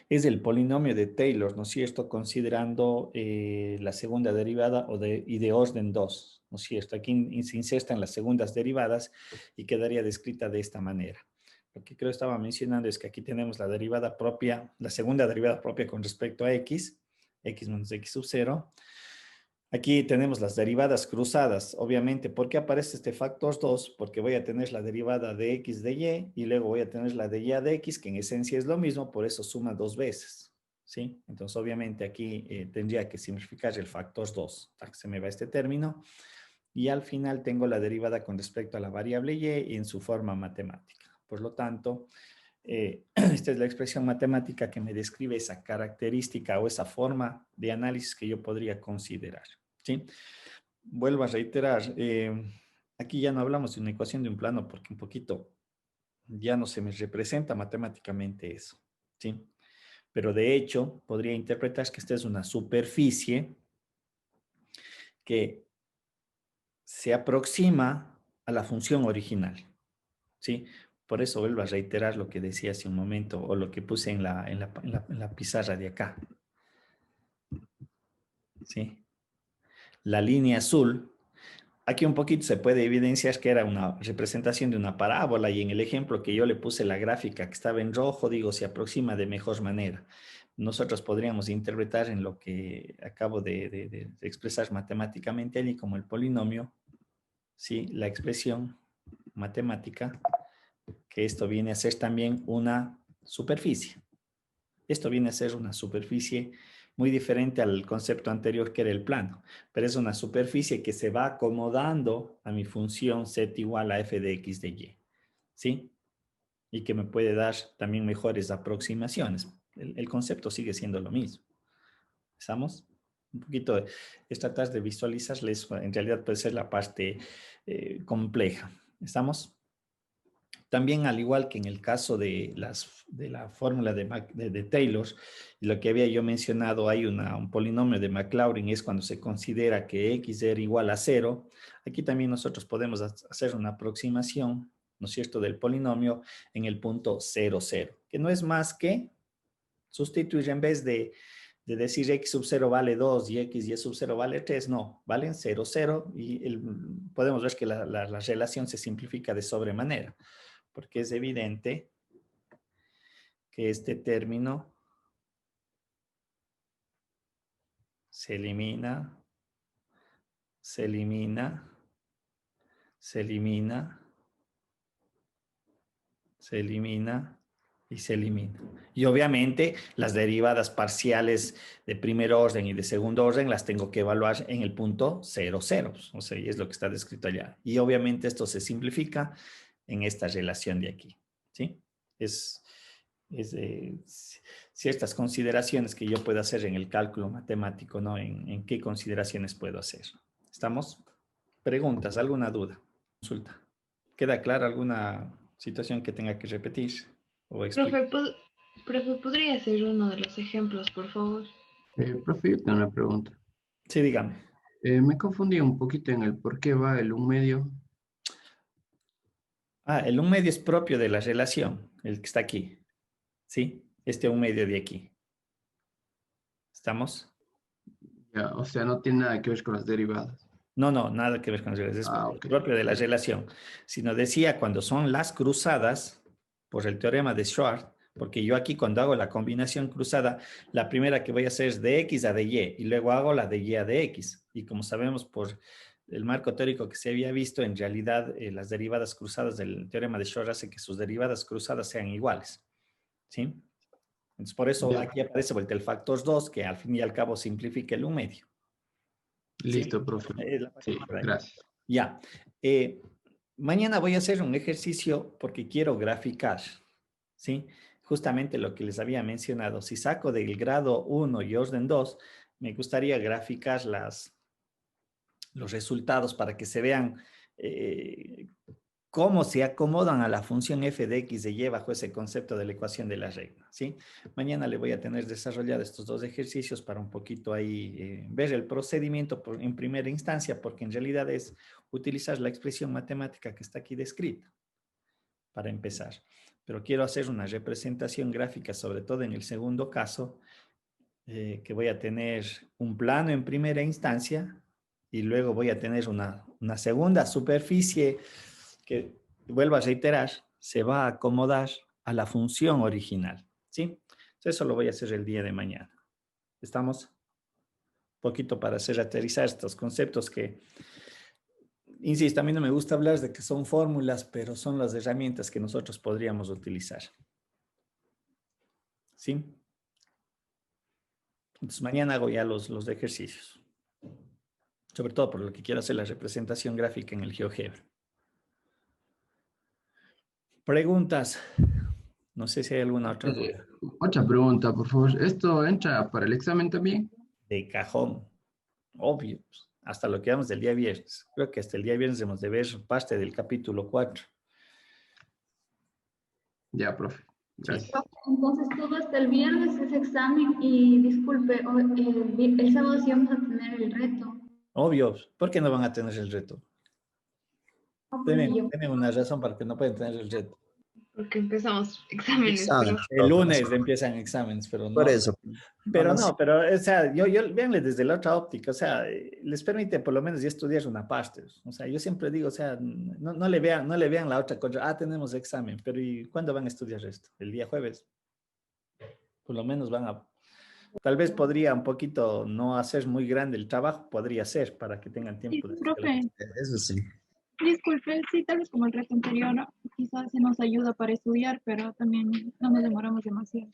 es el polinomio de Taylor, ¿no es cierto?, considerando la segunda derivada y de orden 2, ¿no es cierto? Aquí se insertan las segundas derivadas y quedaría descrita de esta manera. Lo que creo estaba mencionando es que aquí tenemos la derivada propia, la segunda derivada propia con respecto a x menos x sub 0. Aquí tenemos las derivadas cruzadas, obviamente. ¿Por qué aparece este factor 2? Porque voy a tener la derivada de x de y luego voy a tener la de y de x, que en esencia es lo mismo, por eso suma dos veces, ¿sí? Entonces, obviamente, aquí tendría que simplificar el factor 2. Se me va este término. Y al final tengo la derivada con respecto a la variable y en su forma matemática. Por lo tanto, esta es la expresión matemática que me describe esa característica o esa forma de análisis que yo podría considerar, ¿sí? Vuelvo a reiterar, aquí ya no hablamos de una ecuación de un plano porque un poquito ya no se me representa matemáticamente eso, ¿sí? Pero de hecho, podría interpretar que esta es una superficie que se aproxima a la función original, ¿sí? Por eso vuelvo a reiterar lo que decía hace un momento o lo que puse en la pizarra de acá, ¿sí? La línea azul, aquí un poquito se puede evidenciar que era una representación de una parábola y en el ejemplo que yo le puse la gráfica que estaba en rojo, digo, se aproxima de mejor manera. Nosotros podríamos interpretar en lo que acabo de expresar matemáticamente allí como el polinomio, ¿sí? La expresión matemática, que esto viene a ser también una superficie. Esto viene a ser una superficie muy diferente al concepto anterior que era el plano, pero es una superficie que se va acomodando a mi función z igual a f de x de y, ¿sí? Y que me puede dar también mejores aproximaciones. El concepto sigue siendo lo mismo. ¿Estamos? Un poquito es tratar de visualizarles, en realidad puede ser la parte compleja. ¿Estamos? También, al igual que en el caso de la fórmula de Taylor, lo que había yo mencionado, hay un polinomio de Maclaurin, es cuando se considera que x era igual a 0. Aquí también nosotros podemos hacer una aproximación, ¿no es cierto?, del polinomio en el punto 0, 0, que no es más que sustituir en vez de decir x sub 0 vale 2 y x y sub 0 vale 3, no, valen 0, 0, y podemos ver que la relación se simplifica de sobremanera, porque es evidente que este término se elimina, se elimina, se elimina, se elimina y se elimina. Y obviamente las derivadas parciales de primer orden y de segundo orden las tengo que evaluar en el punto 0, 0. O sea, y es lo que está descrito allá. Y obviamente esto se simplifica en esta relación de aquí. ¿Sí? Es ciertas consideraciones que yo puedo hacer en el cálculo matemático, ¿no? En qué consideraciones puedo hacer. ¿Estamos? ¿Preguntas? ¿Alguna duda? Consulta. ¿Queda clara alguna situación que tenga que repetir o explicar? Profe, ¿podría ser uno de los ejemplos, por favor? Profe, yo tengo una pregunta. Sí, dígame. Me confundí un poquito en el por qué va el 1/2. El 1/2 es propio de la relación, el que está aquí. ¿Sí? Este 1/2 de aquí. ¿Estamos? Ya, o sea, no tiene nada que ver con las derivadas. No, nada que ver con las relaciones. Es Ok. propio de la relación. Sino decía cuando son las cruzadas, por el teorema de Schwarz, porque yo aquí cuando hago la combinación cruzada, la primera que voy a hacer es de X a de Y, y luego hago la de Y a de X. Y como sabemos por el marco teórico que se había visto, en realidad las derivadas cruzadas del teorema de Schwarz hace que sus derivadas cruzadas sean iguales. ¿Sí? Entonces, por eso Ya. aquí aparece vuelta el factor 2, que al fin y al cabo simplifica el 1/2. Listo, ¿Sí? profe. La Sí, parte por ahí. gracias. Ya. Mañana voy a hacer un ejercicio porque quiero graficar, ¿sí? Justamente lo que les había mencionado. Si saco del grado 1 y orden 2, me gustaría graficar los resultados para que se vean cómo se acomodan a la función f de x de y bajo ese concepto de la ecuación de la regla, ¿sí? Mañana le voy a tener desarrollado estos dos ejercicios para un poquito ahí ver el procedimiento en primera instancia, porque en realidad es utilizar la expresión matemática que está aquí descrita para empezar. Pero quiero hacer una representación gráfica, sobre todo en el segundo caso, que voy a tener un plano en primera instancia y luego voy a tener una segunda superficie que, vuelvo a reiterar, se va a acomodar a la función original, ¿sí? Entonces eso lo voy a hacer el día de mañana. ¿Estamos? Un poquito para hacer aterrizar estos conceptos que, insisto, a mí no me gusta hablar de que son fórmulas, pero son las herramientas que nosotros podríamos utilizar. ¿Sí? Entonces mañana hago ya los ejercicios. Sobre todo por lo que quiero hacer la representación gráfica en el GeoGebra. Preguntas. No sé si hay alguna otra duda. Otra pregunta, por favor. ¿Esto entra para el examen también? De cajón. Obvio. Hasta lo que vamos del día viernes. Creo que hasta el día viernes debemos de ver parte del capítulo 4. Ya, profe. Gracias. Sí. Entonces todo hasta el viernes es examen y disculpe, el sábado sí vamos a tener el reto. Obvio. ¿Por qué no van a tener el reto? No, porque yo- Tienen una razón para que no pueden tener el reto. Porque empezamos exámenes, Examen, pero El lunes empiezan exámenes, pero no. por eso. Pero No, no, pero, o sea, yo véanle desde la otra óptica, o sea, les permite por lo menos ya estudiar una parte. O sea, yo siempre digo, o sea, no le vean la otra cosa, tenemos examen, pero ¿y cuándo van a estudiar esto? ¿El día jueves? Por lo menos tal vez podría un poquito no hacer muy grande el trabajo, podría ser para que tengan tiempo de Profe, eso sí. disculpe, sí, tal vez como el resto anterior, ¿no? Quizás se nos ayuda para estudiar, pero también no nos demoramos demasiado.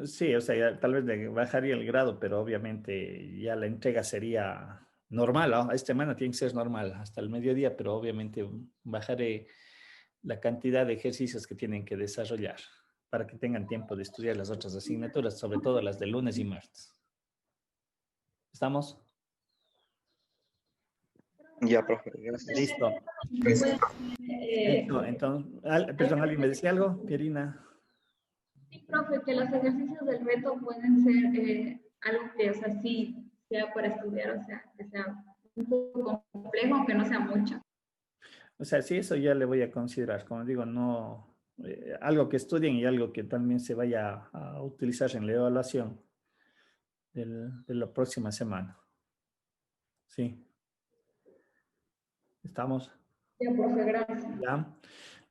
Sí, o sea, tal vez le bajaría el grado, pero obviamente ya la entrega sería normal, ¿no? Esta semana tiene que ser normal, hasta el mediodía, pero obviamente bajaré la cantidad de ejercicios que tienen que desarrollar para que tengan tiempo de estudiar las otras asignaturas, sobre todo las de lunes y martes. ¿Estamos? Ya, profe, gracias. Listo. Entonces, perdón, ¿alguien me decía algo? Pierina. Sí, profe, que los ejercicios del reto pueden ser algo que, o sea, sí sea para estudiar, o sea, que sea un poco complejo, aunque no sea mucho. O sea, sí, eso ya le voy a considerar. Como digo, no, algo que estudien y algo que también se vaya a utilizar en la evaluación de la próxima semana. Sí. ¿Estamos? Ya, profe, gracias. ¿Ya?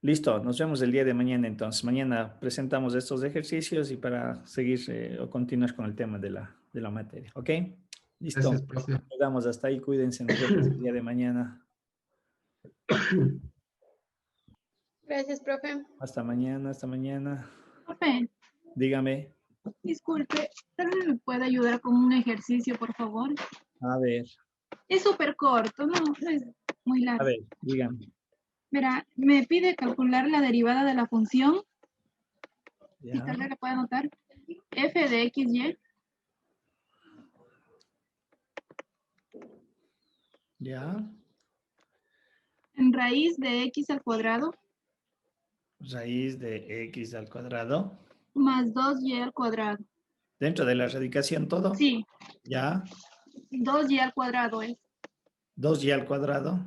Listo, nos vemos el día de mañana entonces. Mañana presentamos estos ejercicios y para seguir o continuar con el tema de la materia. ¿Ok? Listo. Gracias, profe. Llegamos hasta ahí. Cuídense. Nos vemos el día de mañana. Gracias, profe. Hasta mañana, hasta mañana. Profe, Dígame. disculpe, tal vez me puede ayudar con un ejercicio, por favor. A ver, Es súper corto, no es muy a largo. ver, dígame. Verá, me pide calcular la derivada de la función, si Ya, tal vez la puede anotar, f de xy ya. en raíz de x al cuadrado Raíz de x al cuadrado. más 2y al cuadrado. Dentro de la radicación todo. Sí, Ya. 2y al cuadrado es. 2y al cuadrado.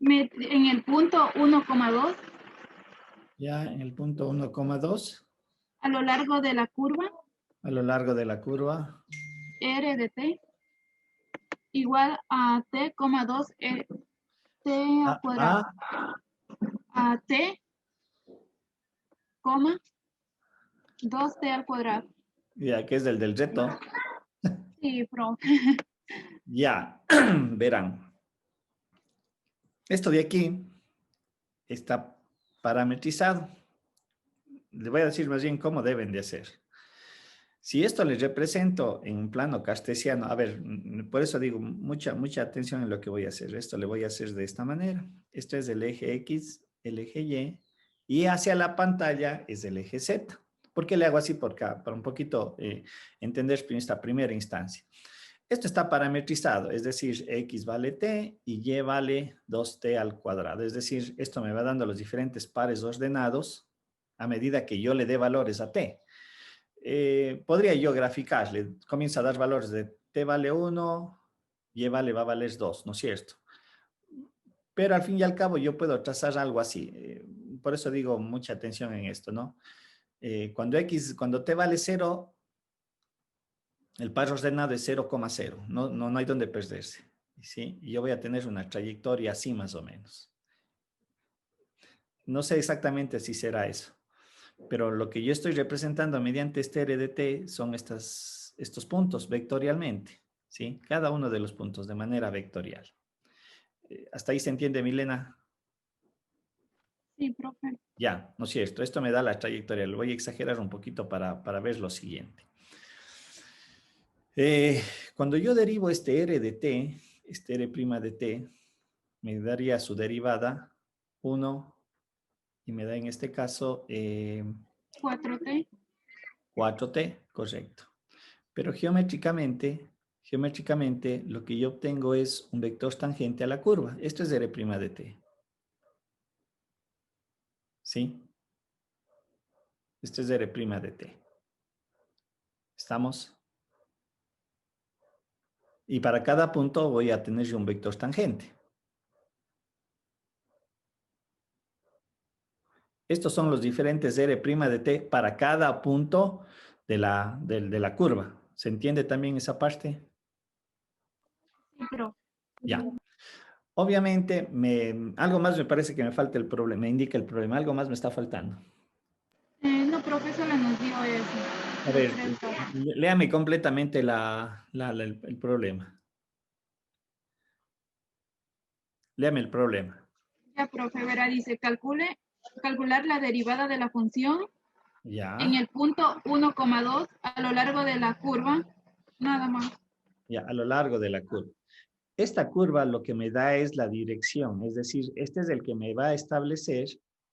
En el punto 1,2 Ya en el punto 1,2. a lo largo de la curva A lo largo de la curva. r de t igual a t, 2 t al cuadrado. A t, 2t al cuadrado. Ya que es del reto. Sí, profe. Ya, verán. Esto de aquí está parametrizado. Le voy a decir más bien cómo deben de hacer. Si esto les represento en un plano cartesiano, a ver, por eso digo, mucha atención en lo que voy a hacer. Esto le voy a hacer de esta manera. Esto es el eje X, el eje Y, y hacia la pantalla es el eje Z. ¿Por qué le hago así? Para un poquito entender esta primera instancia. Esto está parametrizado, es decir, X vale T y Y vale 2T al cuadrado. Es decir, esto me va dando los diferentes pares ordenados a medida que yo le dé valores a T. Podría yo graficarle, comienza a dar valores de T vale 1, Y va a valer 2, ¿no es cierto? Pero al fin y al cabo yo puedo trazar algo así. Por eso digo mucha atención en esto, ¿no? Cuando T vale 0, el par ordenado es 0,0, no hay donde perderse, ¿sí? Y yo voy a tener una trayectoria así más o menos. No sé exactamente si será eso, pero lo que yo estoy representando mediante este R de T son estos puntos vectorialmente, ¿sí? Cada uno de los puntos de manera vectorial. ¿Hasta ahí se entiende, Milena? Sí, profe. Ya, ¿no es cierto? Esto me da la trayectoria. Lo voy a exagerar un poquito para ver lo siguiente. Cuando yo derivo este R de T, este R' de T, me daría su derivada 1 y me da en este caso 4t. 4t, correcto. Pero geométricamente, lo que yo obtengo es un vector tangente a la curva. Esto es R' de T. ¿Sí? Esto es R' de T. ¿Estamos? Y para cada punto voy a tener yo un vector tangente. Estos son los diferentes R' de T para cada punto de la curva. ¿Se entiende también esa parte? Sí, profe. Ya. Obviamente, algo más me parece que me falta el problema, me indica el problema, algo más me está faltando. No, profe, solo nos dio eso. A ver, léame completamente el problema. Léame el problema. Ya, profe, verá, dice, calcular la derivada de la función Ya. en el punto 1,2 a lo largo de la curva, nada más. Ya, a lo largo de la curva. Esta curva lo que me da es la dirección, es decir, este es el que me va a establecer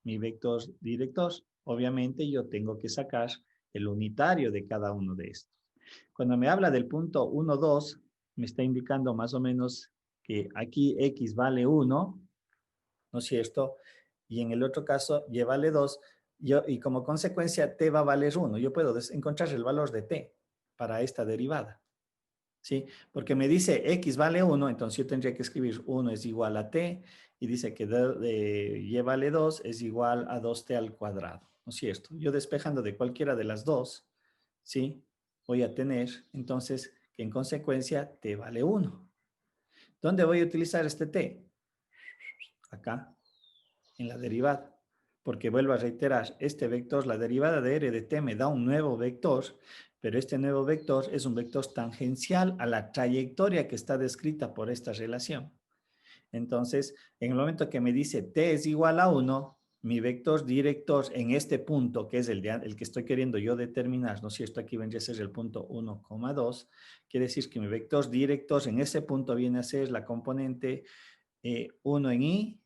mi vector director. Obviamente yo tengo que sacar el unitario de cada uno de estos. Cuando me habla del punto 1, 2, me está indicando más o menos que aquí X vale 1, ¿no es cierto? Y en el otro caso Y vale 2, y como consecuencia T va a valer 1. Yo puedo encontrar el valor de T para esta derivada. ¿Sí? Porque me dice X vale 1, entonces yo tendría que escribir 1 es igual a T, y dice que Y vale 2 es igual a 2T al cuadrado, ¿no es cierto? Yo despejando de cualquiera de las dos, ¿sí? Voy a tener, entonces, que en consecuencia T vale 1. ¿Dónde voy a utilizar este T? Acá, en la derivada. Porque vuelvo a reiterar, este vector, la derivada de R de T me da un nuevo vector, pero este nuevo vector es un vector tangencial a la trayectoria que está descrita por esta relación. Entonces, en el momento que me dice T es igual a 1, mi vector director en este punto, que es el que estoy queriendo yo determinar, ¿no es cierto? Aquí vendría a ser el punto 1,2. Quiere decir que mi vector director en ese punto viene a ser la componente 1 en I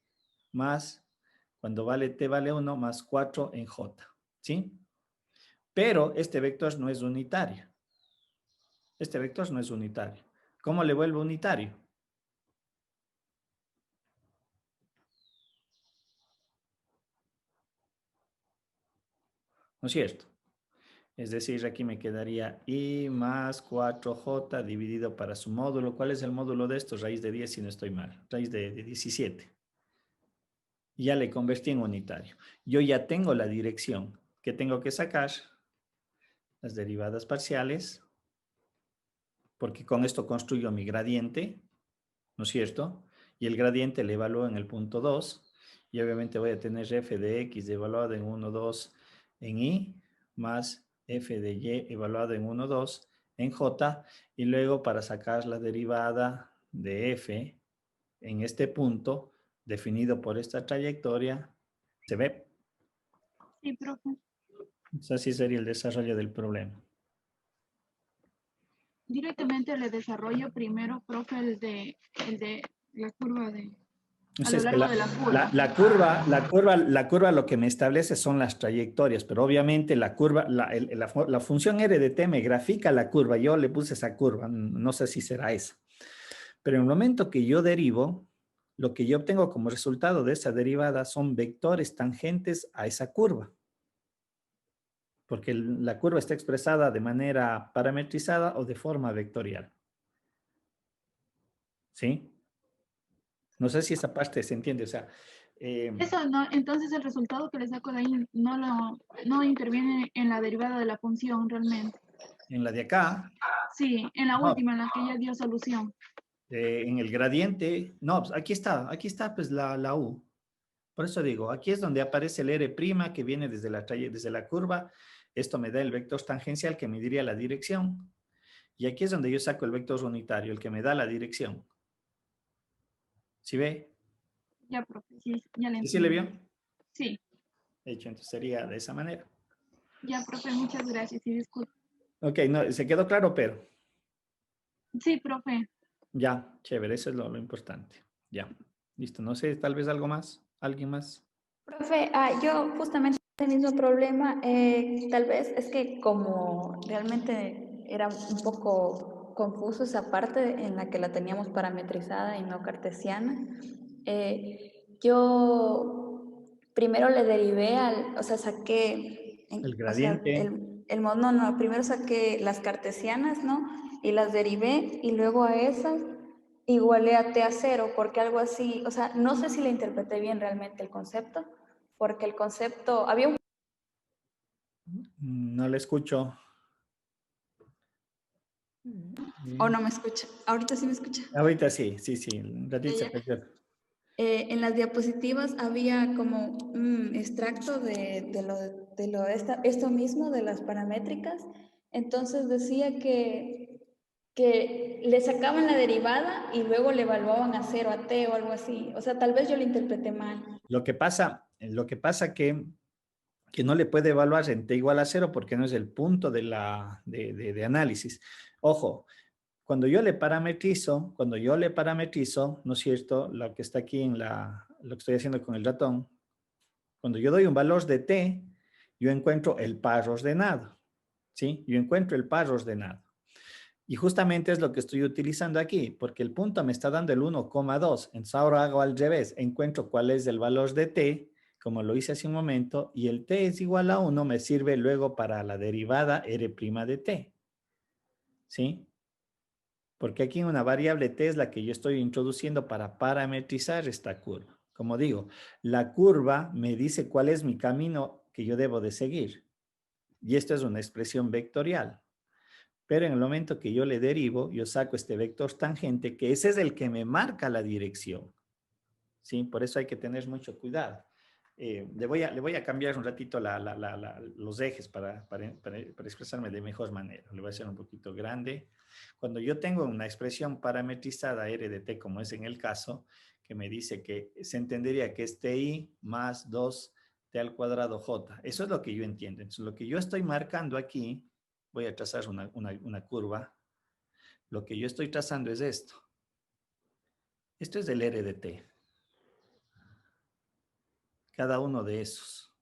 más, cuando vale T vale 1, más 4 en J, ¿sí? Pero este vector no es unitario. Este vector no es unitario. ¿Cómo le vuelvo unitario? ¿No es cierto? Es decir, aquí me quedaría I más 4J dividido para su módulo. ¿Cuál es el módulo de esto? Raíz de 10, si no estoy mal. Raíz de 17. Ya le convertí en unitario. Yo ya tengo la dirección. ¿Qué tengo que sacar? Las derivadas parciales, porque con esto construyo mi gradiente, ¿no es cierto? Y el gradiente le evalúo en el punto 2. Y obviamente voy a tener f de x evaluado en 1, 2 en I, más f de y evaluado en 1, 2 en j. Y luego para sacar la derivada de f en este punto, definido por esta trayectoria, ¿se ve? Sí, profe. Entonces así sería el desarrollo del problema. Directamente le desarrollo primero, profe, el de la curva de, a lo Entonces, largo de la curva. la curva lo que me establece son las trayectorias, pero obviamente la curva, la función r de t me grafica la curva. Yo le puse esa curva, no sé si será esa. Pero en el momento que yo derivo, lo que yo obtengo como resultado de esa derivada son vectores tangentes a esa curva. Porque la curva está expresada de manera parametrizada o de forma vectorial. ¿Sí? No sé si esa parte se entiende, o sea... Eso no, entonces el resultado que le saco de ahí no interviene en la derivada de la función realmente. en la de acá, Sí, en la no, última, en la que ya dio solución. en el gradiente, no, pues aquí está pues la U. Por eso digo, aquí es donde aparece el R' que viene desde la curva. Esto me da el vector tangencial que me diría la dirección. Y aquí es donde yo saco el vector unitario, el que me da la dirección. ¿Sí ve? Ya, profe, sí, ya le ¿Sí le entendí. vio? Sí, De hecho, entonces sería de esa manera. ya, profe, muchas gracias y disculpe. Ok, no, se quedó claro, pero Sí, profe. ya, chévere, eso es lo importante. Ya, listo. No sé, tal vez algo más, alguien más. Profe, yo justamente el mismo problema, tal vez es que como realmente era un poco confuso esa parte en la que la teníamos parametrizada y no cartesiana, yo primero le derivé o sea, saqué, El o sea, gradiente. no, primero saqué las cartesianas, ¿no? Y las derivé y luego a esas igualé a t a cero, porque algo así, o sea, no sé si le interpreté bien realmente el concepto, porque el concepto, había un... No le escucho. O no me escucha, ahorita sí me escucha. Ahorita sí, sí, sí. Un ratito se Ya. perdió. En las diapositivas había como un extracto esto mismo de las paramétricas, entonces decía que le sacaban la derivada y luego le evaluaban a cero, a t o algo así, o sea, tal vez yo lo interpreté mal. Lo que pasa que no le puede evaluar en t igual a 0 porque no es el punto de análisis. Ojo, cuando yo le parametrizo, ¿no es cierto? Lo que está aquí lo que estoy haciendo con el ratón, cuando yo doy un valor de t, yo encuentro el par ordenado, ¿sí? Yo encuentro el par ordenado. Y justamente es lo que estoy utilizando aquí, porque el punto me está dando el 1,2. Entonces ahora hago al revés, encuentro cuál es el valor de t, como lo hice hace un momento, y el t es igual a 1, me sirve luego para la derivada r' de t. ¿Sí? Porque aquí una variable t es la que yo estoy introduciendo para parametrizar esta curva. Como digo, la curva me dice cuál es mi camino que yo debo de seguir. Y esto es una expresión vectorial. Pero en el momento que yo le derivo, yo saco este vector tangente, que ese es el que me marca la dirección. ¿Sí? Por eso hay que tener mucho cuidado. Le voy a cambiar un ratito los ejes para expresarme de mejor manera. Le voy a hacer un poquito grande. Cuando yo tengo una expresión parametrizada r de t, como es en el caso, que me dice que se entendería que es ti más 2 t al cuadrado j. Eso es lo que yo entiendo. Entonces, lo que yo estoy marcando aquí, voy a trazar una curva. Lo que yo estoy trazando es esto. Esto es el R de t. Cada uno de esos.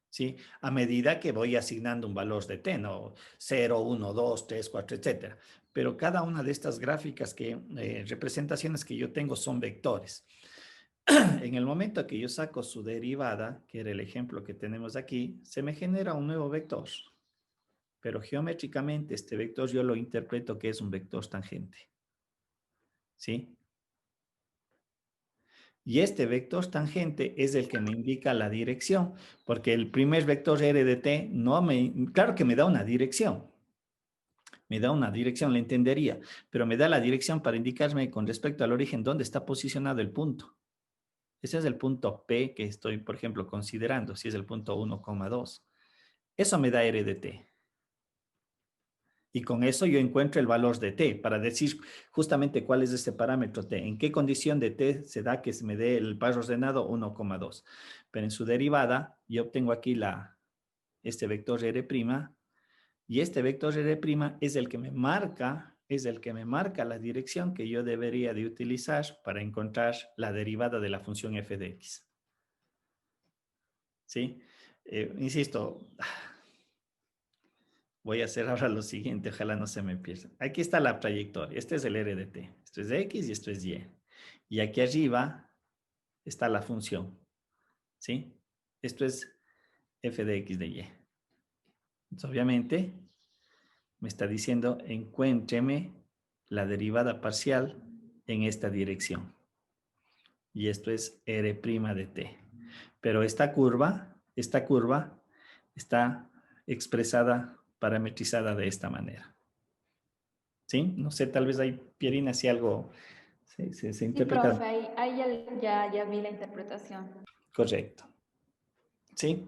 ¿Sí? A medida que voy asignando un valor de t, ¿no? 0, 1, 2, 3, 4, etcétera. Pero cada una de estas gráficas representaciones que yo tengo son vectores. En el momento que yo saco su derivada, que era el ejemplo que tenemos aquí, se me genera un nuevo vector. Pero geométricamente este vector yo lo interpreto que es un vector tangente. ¿Sí? Y este vector tangente es el que me indica la dirección, porque el primer vector r de t claro que me da una dirección. Me da una dirección, la entendería, pero me da la dirección para indicarme con respecto al origen dónde está posicionado el punto. Ese es el punto P que estoy, por ejemplo, considerando, si es el punto 1,2. Eso me da r de t. Y con eso yo encuentro el valor de t para decir justamente cuál es este parámetro t. En qué condición de t se da que se me dé el par ordenado 1,2. Pero en su derivada yo obtengo aquí este vector r'. Y este vector r' es el que me marca la dirección que yo debería de utilizar para encontrar la derivada de la función f de x. ¿Sí? Insisto, voy a hacer ahora lo siguiente, ojalá no se me pierda. Aquí está la trayectoria. Este es el r de t. Esto es de x y esto es y. Y aquí arriba está la función. ¿Sí? Esto es f de x de y. Entonces, obviamente, me está diciendo, encuéntreme la derivada parcial en esta dirección. Y esto es r' de t. Pero esta curva está expresada, parametrizada de esta manera. ¿Sí? No sé, tal vez ahí, Pierina, si algo se Sí, interpreta. profe, ahí ya vi la interpretación. Correcto. ¿Sí?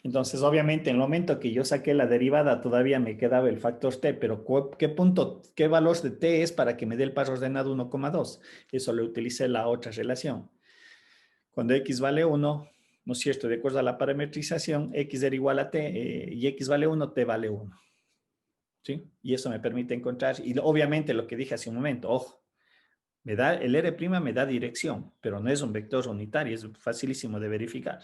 Entonces, obviamente, en el momento que yo saqué la derivada, todavía me quedaba el factor t, pero ¿qué valor de t es para que me dé el par ordenado 1,2? Eso le utilicé la otra relación. Cuando x vale 1, ¿no es cierto? De acuerdo a la parametrización, x era igual a t y x vale 1, t vale 1. ¿Sí? Y eso me permite encontrar, y obviamente lo que dije hace un momento, ojo, el R' me da dirección, pero no es un vector unitario, es facilísimo de verificar.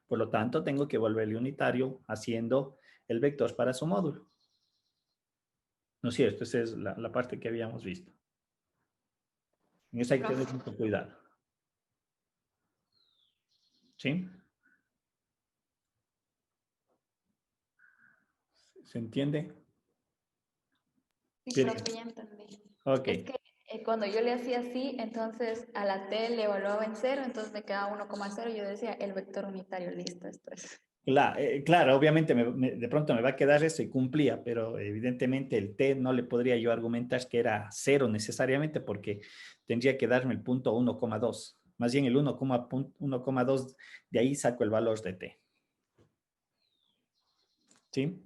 Por lo tanto, tengo que volverle unitario haciendo el vector para su módulo. ¿No es cierto? Esa es la parte que habíamos visto. En eso hay que tener mucho cuidado. ¿Sí? ¿Se entiende? Sí, Bien. profe, ya entendí. Ok. Es que cuando yo le hacía así, entonces a la t le evaluaba en 0, entonces me quedaba 1,0 y yo decía el vector unitario, listo, esto es. Claro, obviamente de pronto me va a quedar eso y cumplía, pero evidentemente el t no le podría yo argumentar que era 0 necesariamente porque tendría que darme el punto 1,2. Más bien el 1,2, de ahí saco el valor de t. ¿Sí?